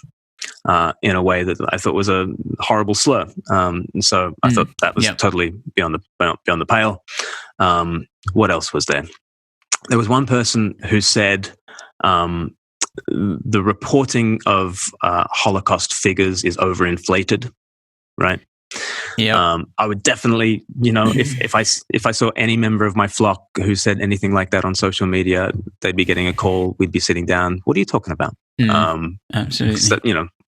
in a way that I thought was a horrible slur. And so I thought that was totally beyond the pale. What else was there? There was one person who said the reporting of Holocaust figures is overinflated, right? Yeah. I would definitely, if I saw any member of my flock who said anything like that on social media, they'd be getting a call. We'd be sitting down. What are you talking about? Absolutely. So,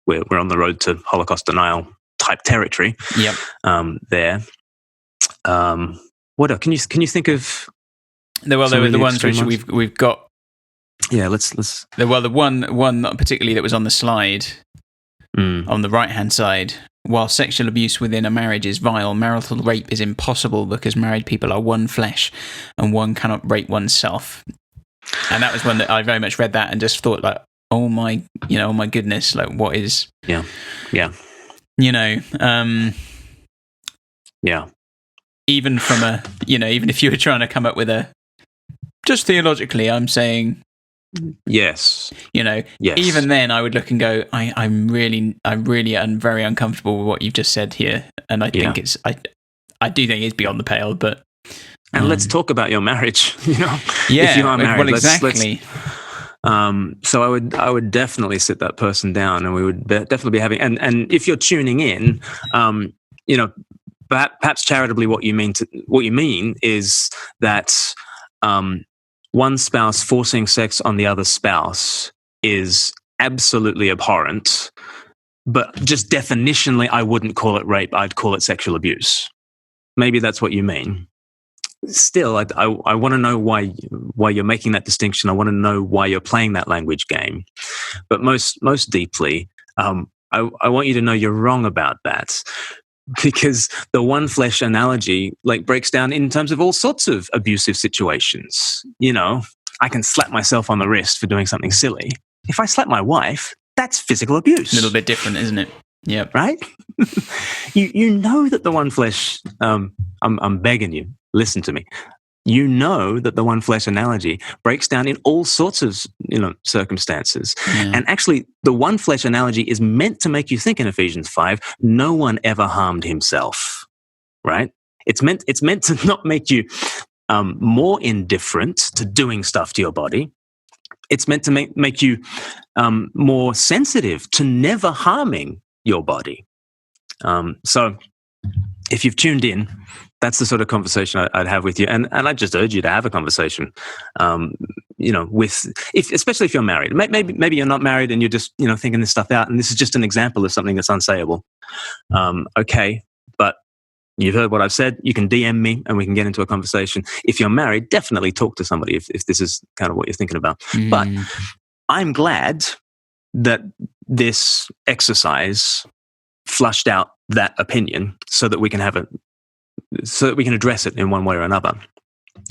we're on the road to Holocaust denial type territory. Yep. There. What else? Can you think of? There were the ones which we've got. Yeah, let's. Well, the one particularly that was on the slide on the right-hand side. While sexual abuse within a marriage is vile, marital rape is impossible because married people are one flesh and one cannot rape oneself. And that was one that I very much read that and just thought like, oh my goodness, like what is... Yeah. Even from a, even if you were trying to come up with just theologically, I'm saying... Yes. Yes. Even then I would look and go, I'm really very uncomfortable with what you've just said here. And I think I do think it's beyond the pale, but... And let's talk about your marriage, Yeah, if you are married. Well, exactly. So I would definitely sit that person down, and we would definitely be having, and if you're tuning in, perhaps charitably, what you mean is that, one spouse forcing sex on the other spouse is absolutely abhorrent, but just definitionally, I wouldn't call it rape. I'd call it sexual abuse. Maybe that's what you mean. Still, I want to know why you're making that distinction. I want to know why you're playing that language game. But most deeply, I want you to know you're wrong about that. Because the one flesh analogy breaks down in terms of all sorts of abusive situations. I can slap myself on the wrist for doing something silly. If I slap my wife, that's physical abuse. A little bit different, isn't it? Yeah. Right? you know that the one flesh, I'm begging you, listen to me. You know that the one flesh analogy breaks down in all sorts of circumstances. Yeah. And actually, the one flesh analogy is meant to make you think in Ephesians 5, no one ever harmed himself, right? It's meant to not make you more indifferent to doing stuff to your body. It's meant to make you more sensitive to never harming your body. So if you've tuned in, that's the sort of conversation I'd have with you, and I just urge you to have a conversation, especially if you're married. Maybe you're not married and you're just thinking this stuff out, and this is just an example of something that's unsayable. Okay, but you've heard what I've said. You can DM me and we can get into a conversation. If you're married, definitely talk to somebody if this is kind of what you're thinking about. But I'm glad that this exercise flushed out that opinion so that we can address it in one way or another.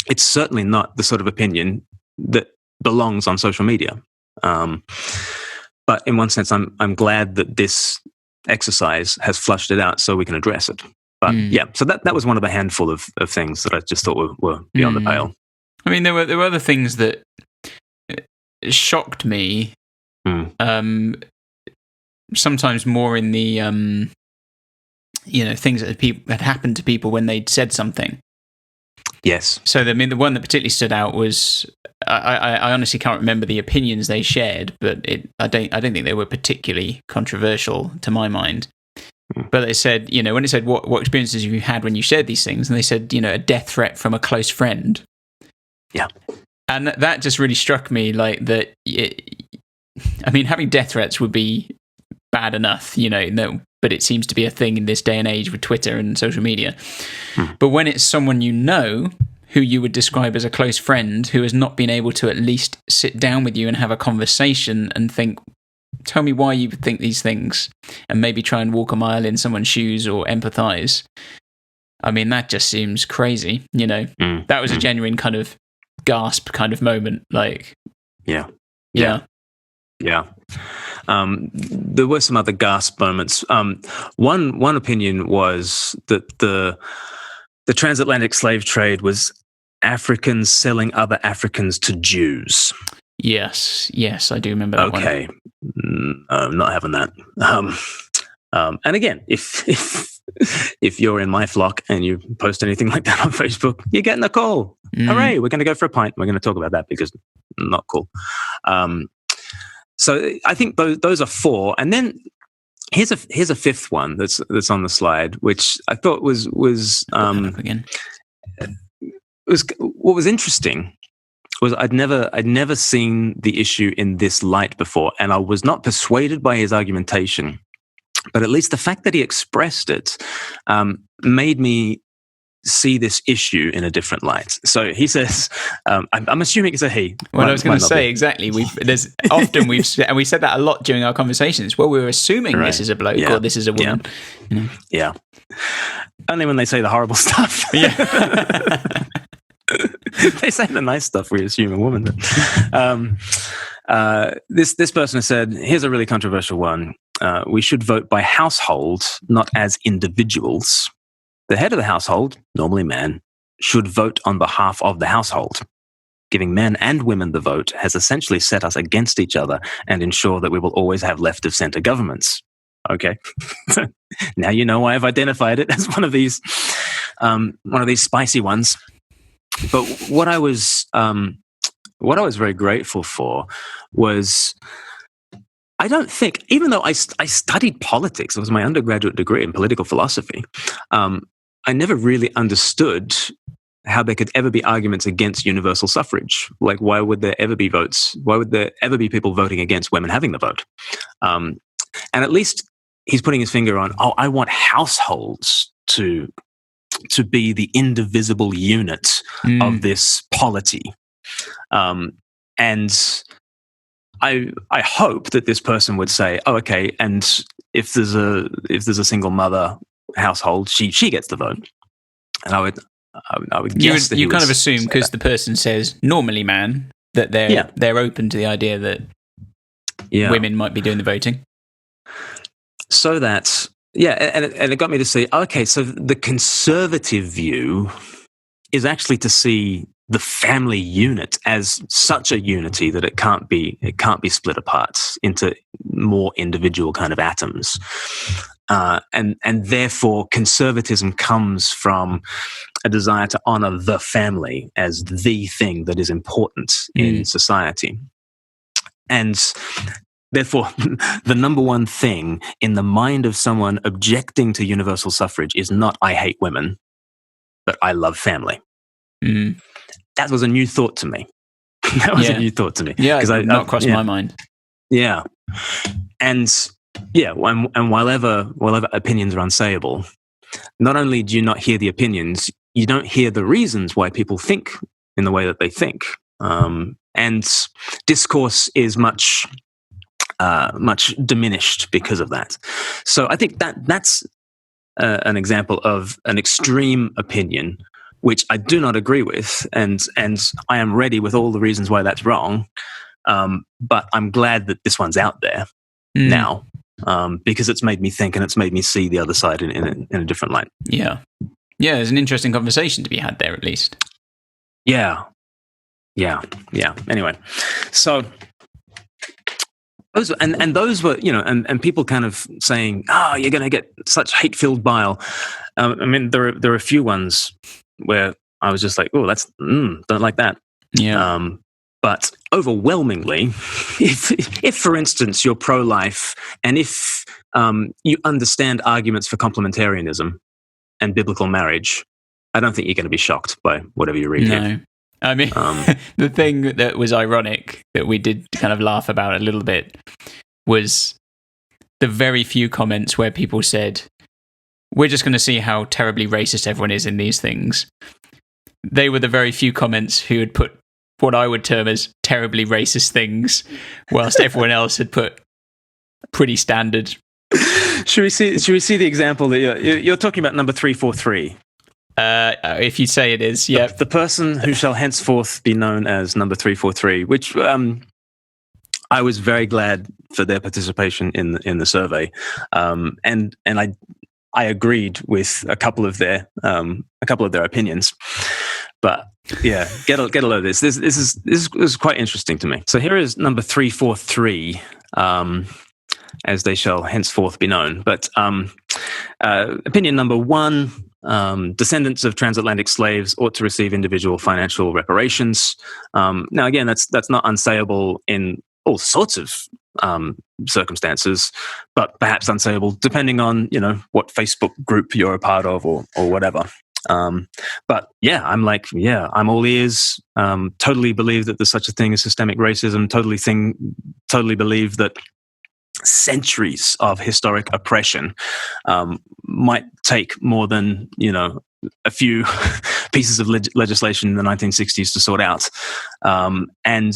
It's certainly not the sort of opinion that belongs on social media. But in one sense, I'm glad that this exercise has flushed it out so we can address it. But so that was one of a handful of things that I just thought were beyond the pale. I mean, there were other things that shocked me. Sometimes more in the things that had happened to people when they'd said something. Yes. So the one that particularly stood out was I honestly can't remember the opinions they shared, but I don't think they were particularly controversial to my mind. But they said, when it said what experiences have you had when you shared these things, and they said, a death threat from a close friend. Yeah. And that just really struck me, like that. Having death threats would be bad enough, but it seems to be a thing in this day and age with Twitter and social media. But when it's someone who you would describe as a close friend who has not been able to at least sit down with you and have a conversation and think, tell me why you think these things, and maybe try and walk a mile in someone's shoes or empathize. I mean, that just seems crazy, That was a genuine kind of gasp kind of moment, like... Yeah. There were some other gasp moments. One opinion was that the transatlantic slave trade was Africans selling other Africans to Jews. Yes, I do remember that one. Okay, not having that. And again, if you're in my flock and you post anything like that on Facebook, you're getting a call. Hooray, we're going to go for a pint. We're going to talk about that because not cool. So I think those are four, and then here's a fifth one that's on the slide, which I thought was again. What was interesting was I'd never seen the issue in this light before, and I was not persuaded by his argumentation, but at least the fact that he expressed it made me see this issue in a different light. So he says, I'm assuming it's a he. Well, I was going to say exactly. We said that a lot during our conversations. Well, we're assuming this is a bloke or this is a woman. Yeah. Only when they say the horrible stuff. Yeah. They say the nice stuff, we assume a woman. This person has said, here's a really controversial one. We should vote by household, not as individuals. The head of the household, normally man, should vote on behalf of the household. Giving men and women the vote has essentially set us against each other and ensure that we will always have left-of-center governments. Okay. Now you know why I've identified it as one of these spicy ones. But what I was very grateful for was, I don't think, even though I studied politics, it was my undergraduate degree in political philosophy, I never really understood how there could ever be arguments against universal suffrage. Like, why would there ever be votes? Why would there ever be people voting against women having the vote? And at least he's putting his finger on, I want households to be the indivisible unit of this polity. And I hope that this person would say, okay, and if there's a single mother household, she gets the vote. And I would guess that you kind of assume, because the person says normally man, that they're open to the idea that women might be doing the voting. So that, and it got me to see, okay, so the conservative view is actually to see the family unit as such a unity that it can't be split apart into more individual kind of atoms. And therefore conservatism comes from a desire to honor the family as the thing that is important in society. And therefore, the number one thing in the mind of someone objecting to universal suffrage is not, I hate women, but I love family. That was a new thought to me. A new thought to me. Yeah, because not crossed my mind. Yeah. And whilever opinions are unsayable, not only do you not hear the opinions, you don't hear the reasons why people think in the way that they think. And discourse is much diminished because of that. So I think that's an example of an extreme opinion, which I do not agree with, and I am ready with all the reasons why that's wrong. But I'm glad that this one's out there now, because it's made me think and it's made me see the other side in a different light. Yeah, there's an interesting conversation to be had there, at least. Yeah. Anyway, so those were, and people kind of saying, you're going to get such hate-filled bile. I mean, there are a few ones where I was just like, don't like that. Yeah. But overwhelmingly, if for instance you're pro-life, and if you understand arguments for complementarianism and biblical marriage, I don't think you're going to be shocked by whatever you read here. I mean, the thing that was ironic that we did kind of laugh about a little bit was the very few comments where people said, we're just going to see how terribly racist everyone is in these things. They were the very few comments who had put what I would term as terribly racist things, whilst everyone else had put pretty standard. Should we see the example that you're talking about? Number 343. If you say it is, yeah. The person who shall henceforth be known as number 343, which I was very glad for their participation in the survey, and I agreed with a couple of their opinions, but yeah, get a load of this. This is quite interesting to me. So here is number 343, as they shall henceforth be known. But opinion number 1. Descendants of transatlantic slaves ought to receive individual financial reparations. Now, again, that's not unsayable in all sorts of circumstances, but perhaps unsayable depending on what Facebook group you're a part of or whatever. But yeah, I'm all ears. Totally believe that there's such a thing as systemic racism. Totally believe that centuries of historic oppression might take more than a few pieces of legislation in the 1960s to sort out, and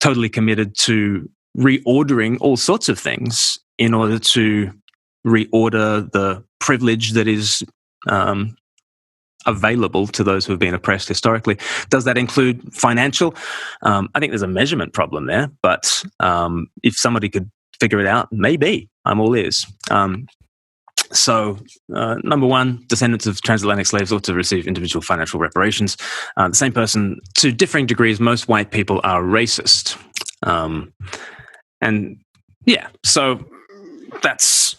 totally committed to reordering all sorts of things in order to reorder the privilege that is available to those who have been oppressed historically. Does that include financial? I think there's a measurement problem there, but if somebody could figure it out, maybe. I'm all ears. So, number one, descendants of transatlantic slaves ought to receive individual financial reparations. The same person, to differing degrees, most white people are racist. And yeah, so that's...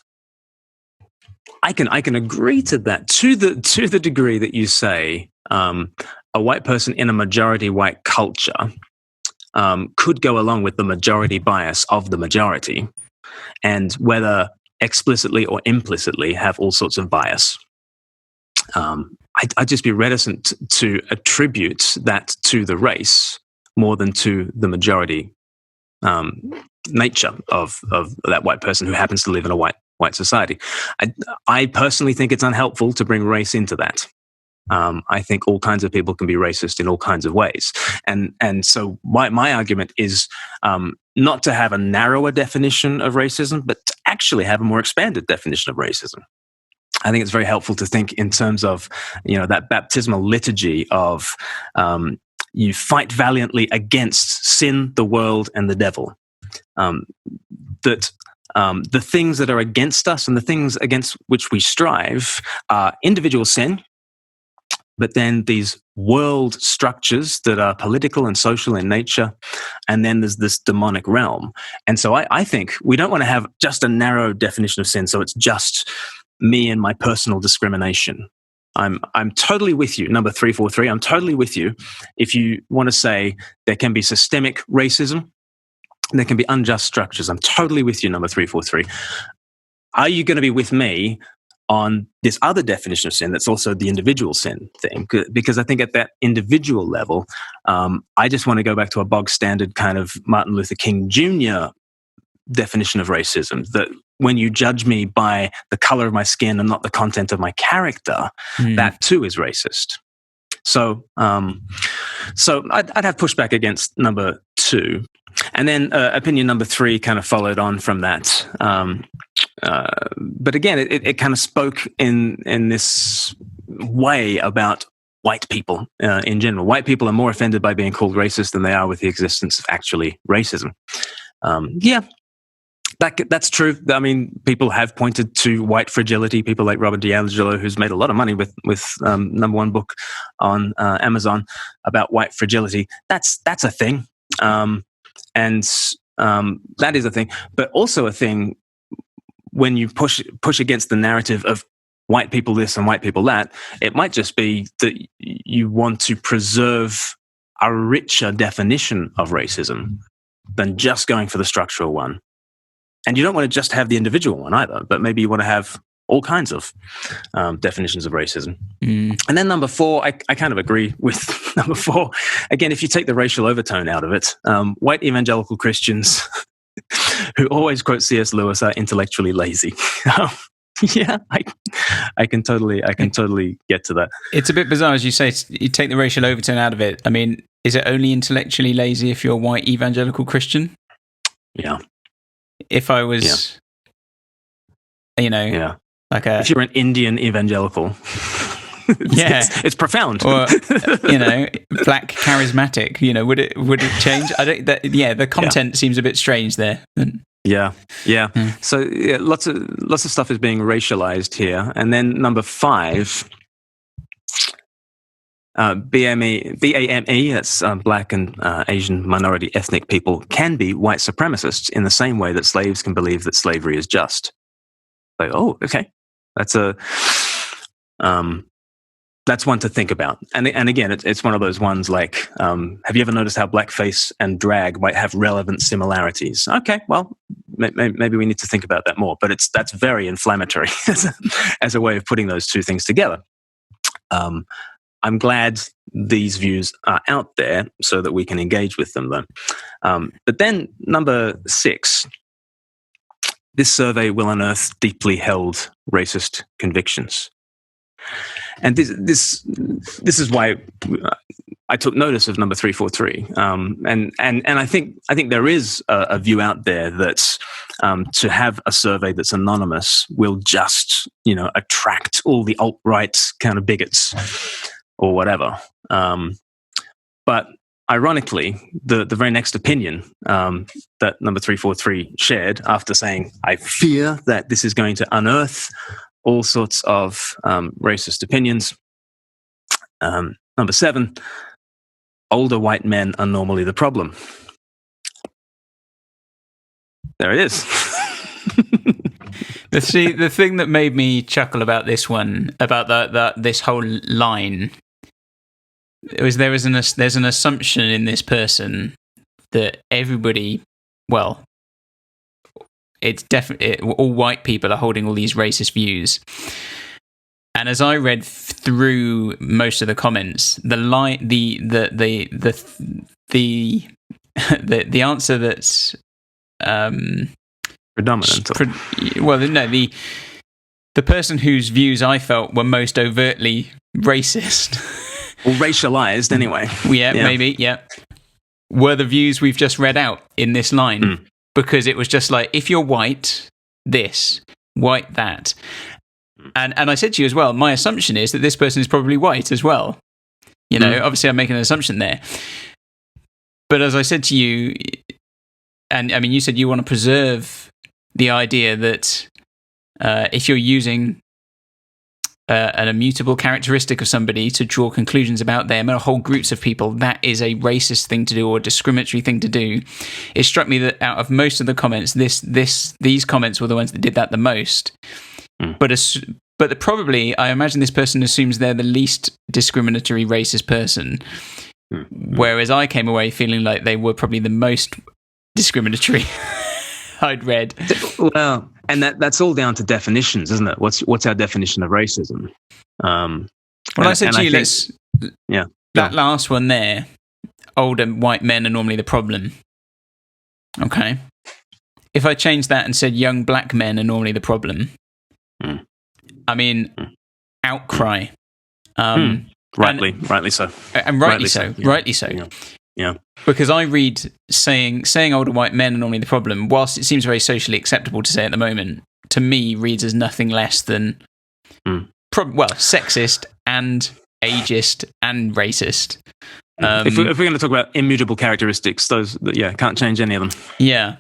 I can agree to that to the degree that you say a white person in a majority white culture could go along with the majority bias of the majority, and whether explicitly or implicitly have all sorts of bias. I'd just be reticent to attribute that to the race more than to the majority nature of that white person who happens to live in a white society. I personally think it's unhelpful to bring race into that. I think all kinds of people can be racist in all kinds of ways. And so my argument is not to have a narrower definition of racism, but to actually have a more expanded definition of racism. I think it's very helpful to think in terms of, that baptismal liturgy of you fight valiantly against sin, the world, and the devil. The things that are against us and the things against which we strive are individual sin, but then these world structures that are political and social in nature, and then there's this demonic realm. And so I think we don't want to have just a narrow definition of sin, so it's just me and my personal discrimination. I'm totally with you, number 343. I'm totally with you if you want to say there can be systemic racism, there can be unjust structures. I'm totally with you, number 343. Are you going to be with me on this other definition of sin that's also the individual sin thing? Because I think at that individual level, I just want to go back to a bog standard kind of Martin Luther King Jr. definition of racism, that when you judge me by the color of my skin and not the content of my character, that too is racist. So I'd have pushback against number 2. And then opinion number 3 kind of followed on from that. But again, it kind of spoke in this way about white people in general. White people are more offended by being called racist than they are with the existence of actually racism. That's true. I mean, people have pointed to white fragility. People like Robert DiAngelo, who's made a lot of money with number 1 book on Amazon about white fragility. That's a thing. And that is a thing, but also a thing when you push against the narrative of white people this and white people that. It might just be that you want to preserve a richer definition of racism than just going for the structural one. And you don't want to just have the individual one either, but maybe you want to have all kinds of definitions of racism. And then number 4, I kind of agree with number 4. Again, if you take the racial overtone out of it, white evangelical Christians who always quote C.S. Lewis are intellectually lazy. Yeah, I can totally get to that. It's a bit bizarre, as you say, you take the racial overtone out of it. I mean, is it only intellectually lazy if you're a white evangelical Christian? Yeah. If I was, like if you're an Indian evangelical, it's profound. Or black charismatic, would it change? I don't. The content seems a bit strange there. Yeah. So lots of stuff is being racialized here, and then number 5. BAME, that's black and Asian minority ethnic people, can be white supremacists in the same way that slaves can believe that slavery is just. Like, oh, okay, that's one to think about. And again, it's one of those ones like, have you ever noticed how blackface and drag might have relevant similarities? Okay, well, maybe we need to think about that more. But that's very inflammatory as a way of putting those two things together. I'm glad these views are out there so that we can engage with them, though. But then number 6, this survey will unearth deeply held racist convictions. And this is why I took notice of number 343. And I think there is a view out there that to have a survey that's anonymous will just, attract all the alt-right kind of bigots or whatever. But ironically, the very next opinion that number 343 shared, after saying, I fear that this is going to unearth all sorts of racist opinions. Number 7, older white men are normally the problem. There it is. The thing that made me chuckle about this one, about this whole line, there's an assumption in this person that everybody, well, it's definitely all white people are holding all these racist views. And as I read through most of the comments, the answer that's predominant. The person whose views I felt were most overtly racist, or racialized anyway. Yeah, maybe, yeah, were the views we've just read out in this line. Because it was just like, if you're white, this, white, that. And I said to you as well, my assumption is that this person is probably white as well. Obviously I'm making an assumption there. But as I said to you, and I mean, you said you want to preserve the idea that if you're using an immutable characteristic of somebody to draw conclusions about them or whole groups of people, that is a racist thing to do or a discriminatory thing to do. It struck me that out of most of the comments, these comments were the ones that did that the most. But probably, I imagine this person assumes they're the least discriminatory racist person, whereas I came away feeling like they were probably the most discriminatory I'd read. Well, and that's all down to definitions, isn't it? What's our definition of racism? I said to you, that last one there, older white men are normally the problem. Okay. If I changed that and said young black men are normally the problem, I mean, outcry. Rightly so. And rightly so. Rightly so. Yeah. Because I read saying older white men are normally the problem, whilst it seems very socially acceptable to say at the moment, to me reads as nothing less than sexist and ageist and racist. If we're going to talk about immutable characteristics, those can't change any of them. Yeah.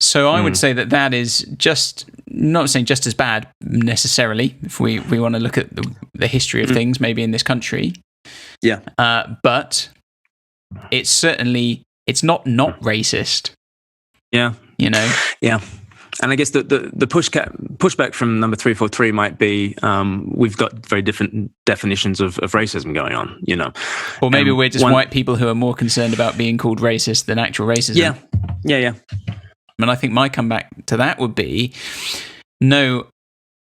So I would say that is just, not saying just as bad necessarily, if we want to look at the history of things, maybe in this country. Yeah. But it's not racist. Yeah. Yeah. And I guess the pushback from number 343 might be we've got very different definitions of racism going on, Or maybe we're just white people who are more concerned about being called racist than actual racism. Yeah. And I think my comeback to that would be, no,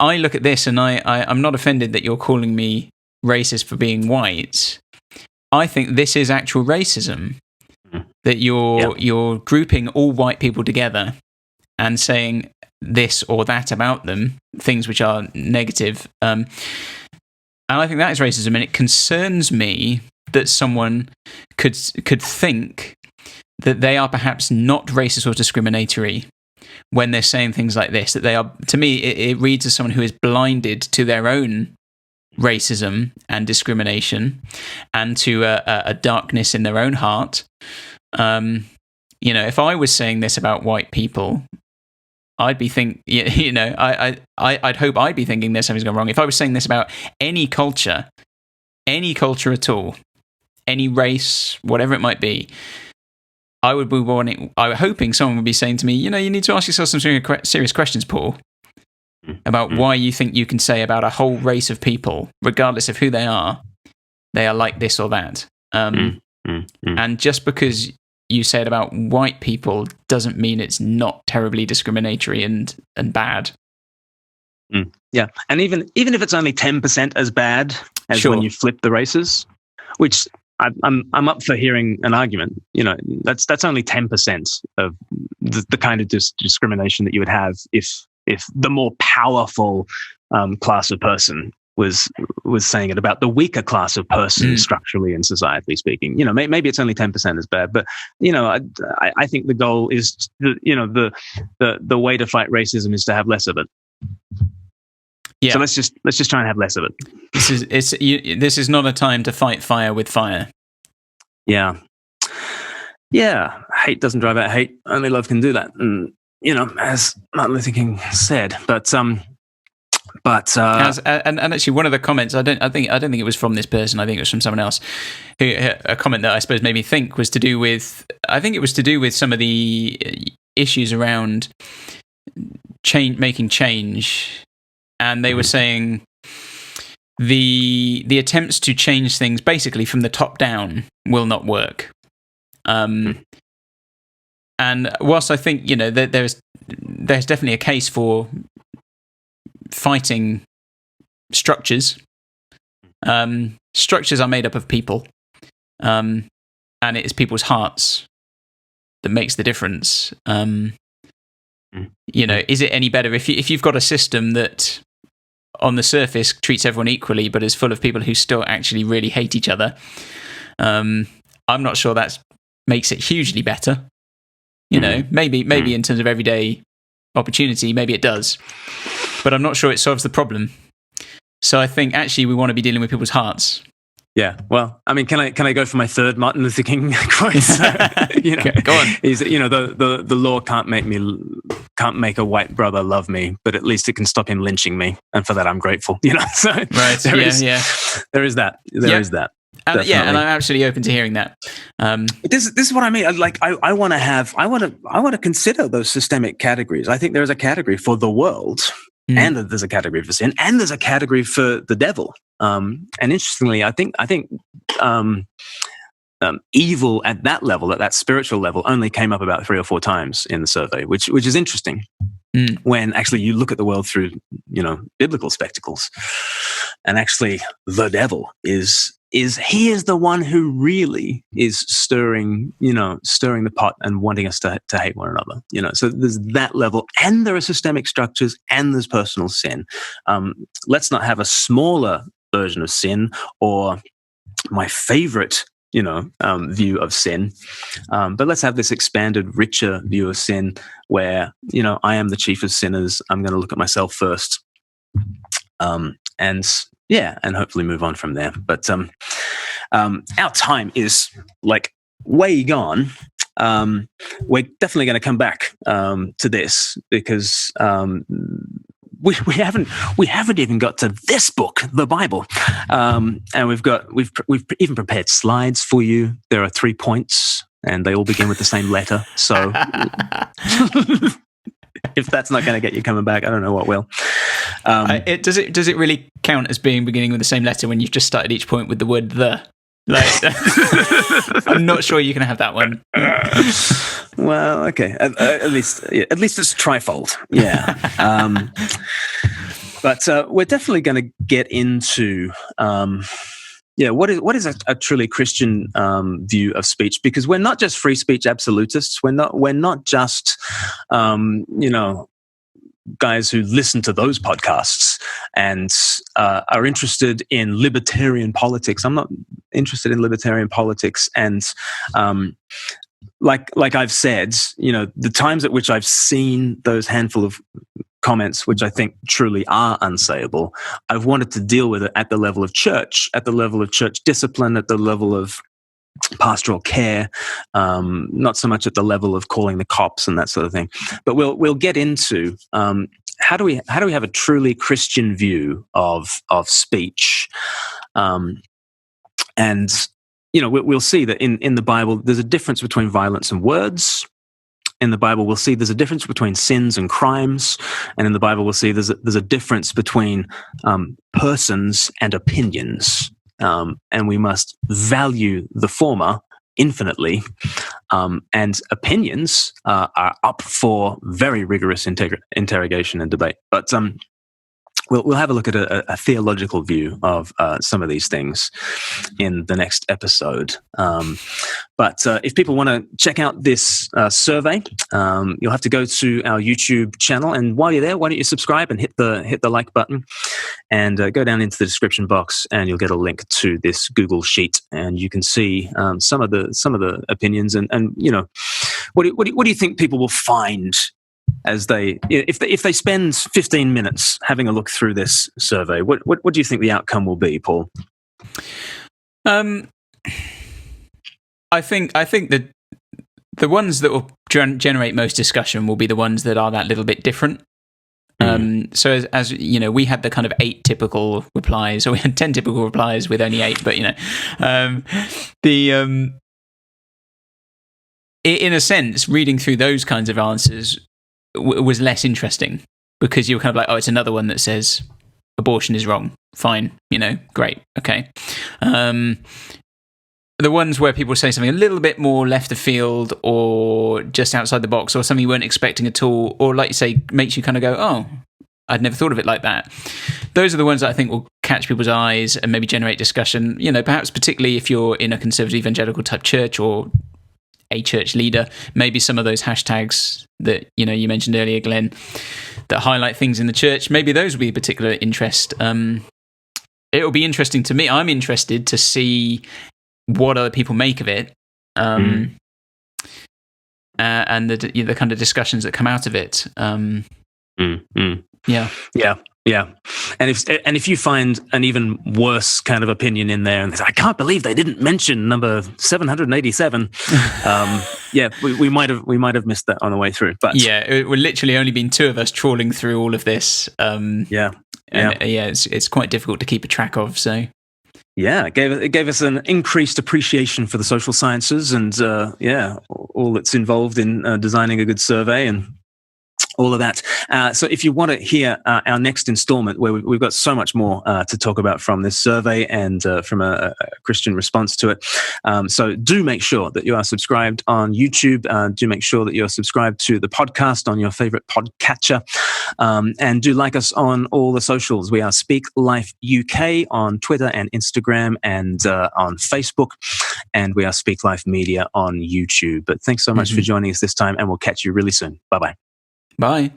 I look at this and I'm not offended that you're calling me racist for being white. I think this is actual racism, that you're grouping all white people together and saying this or that about them, things which are negative. And I think that is racism, and it concerns me that someone could think that they are perhaps not racist or discriminatory when they're saying things like this, that they are, to me, it reads as someone who is blinded to their own racism and discrimination and to a darkness in their own heart. If I was saying this about white people, I'd be I'd hope I'd be thinking there's something's gone wrong. If I was saying this about any culture at all, any race, whatever it might be, I would be hoping someone would be saying to me, you need to ask yourself some serious questions, Paul, about why you think you can say about a whole race of people, regardless of who they are like this or that. And just because you say it about white people doesn't mean it's not terribly discriminatory and bad. Yeah, and even if it's only 10% as bad as when you flip the races, which I'm up for hearing an argument. That's only 10% of the kind of discrimination that you would have if the more powerful class of person was saying it about the weaker class of persons structurally and societally speaking. Maybe it's only 10% as bad, but I think the goal is the way to fight racism is to have less of it. Yeah. So let's just try and have less of it. This is not a time to fight fire with fire. Yeah. Yeah. Hate doesn't drive out hate. Only love can do that. And as Martin Luther King said, and actually one of the comments, I don't think it was from this person, I think it was from someone else, a comment that I suppose made me think was to do with some of the issues around making change. And they were saying the attempts to change things basically from the top down will not work. And whilst I think there's definitely a case for fighting structures, structures are made up of people, and it is people's hearts that makes the difference. Is it any better if you've got a system that on the surface treats everyone equally, but is full of people who still actually really hate each other? I'm not sure that makes it hugely better. Maybe in terms of everyday opportunity, maybe it does, but I'm not sure it solves the problem. So I think actually we want to be dealing with people's hearts. Yeah, well, I mean, can I go for my third Martin Luther King quote? Go on. Is the law can't make a white brother love me, but at least it can stop him lynching me, and for that I'm grateful. So right, there is that. There is that. And I'm absolutely open to hearing that. This is what I mean. I want to consider those systemic categories. I think there is a category for the world, and there's a category for sin, and there's a category for the devil. And interestingly, I think evil at that level, at that spiritual level, only came up about 3 or 4 times in the survey, which is interesting. When actually you look at the world through biblical spectacles, and actually the devil is the one who really is stirring the pot and wanting us to hate one another. So there's that level, and there are systemic structures, and there's personal sin. Let's not have a smaller version of sin, or my favorite view of sin, but let's have this expanded, richer view of sin where I am the chief of sinners. I'm going to look at myself first, and hopefully move on from there. But our time is way gone. We're definitely going to come back to this, because we haven't even got to this book, the Bible, and we've even prepared slides for you. There are 3 points, and they all begin with the same letter. So if that's not going to get you coming back, I don't know what will. Does it really count as beginning with the same letter when you've just started each point with the word "the"? I'm not sure you can have that one. Well, okay. At least it's trifold. Yeah. But we're definitely going to get into what is a truly Christian view of speech, because we're not just free speech absolutists. We're not just guys who listen to those podcasts and are interested in libertarian politics. I'm not interested in libertarian politics, and like I've said, the times at which I've seen those handful of comments, which I think truly are unsayable, I've wanted to deal with it at the level of church, at the level of church discipline, at the level of pastoral care, not so much at the level of calling the cops and that sort of thing. But we'll get into how do we have a truly Christian view of speech, and we'll see that in the Bible there's a difference between violence and words. In the Bible, we'll see there's a difference between sins and crimes, and in the Bible, we'll see there's a difference between persons and opinions, and we must value the former infinitely, and opinions are up for very rigorous interrogation and debate. But we'll have a look at a theological view of some of these things in the next episode. But if people want to check out this survey, you'll have to go to our YouTube channel. And while you're there, why don't you subscribe and hit the like button, and go down into the description box, and you'll get a link to this Google Sheet, and you can see some of the opinions. And what do you think people will find as if they spend 15 minutes having a look through this survey? What do you think the outcome will be, Paul? I think that the ones that will generate most discussion will be the ones that are that little bit different. So as you know, we had the kind of 8 typical replies, or we had 10 typical replies with only 8. But in a sense, reading through those kinds of answers was less interesting, because you were kind of like, oh, it's another one that says abortion is wrong. Fine, great, okay. The ones where people say something a little bit more left of field, or just outside the box, or something you weren't expecting at all, or like you say, makes you kind of go, oh, I'd never thought of it like that. Those are the ones that I think will catch people's eyes and maybe generate discussion. Perhaps particularly if you're in a conservative evangelical type church, or a church leader, maybe some of those hashtags that you mentioned earlier, Glenn, that highlight things in the church, maybe those will be of particular interest. It'll be interesting to me. I'm interested to see what other people make of it, and the kind of discussions that come out of it. Yeah. And if you find an even worse kind of opinion in there, and say, I can't believe they didn't mention number 787. We might have missed that on the way through. But it will literally only been 2 of us trawling through all of this. It's quite difficult to keep a track of. So. Yeah, it gave us an increased appreciation for the social sciences, and all that's involved in designing a good survey and all of that. So if you want to hear our next installment, where we've got so much more to talk about from this survey and from a Christian response to it. So do make sure that you are subscribed on YouTube. Do make sure that you're subscribed to the podcast on your favorite podcatcher. And do like us on all the socials. We are Speak Life UK on Twitter and Instagram and on Facebook. And we are Speak Life Media on YouTube. But thanks so much for joining us this time, and we'll catch you really soon. Bye-bye. Bye.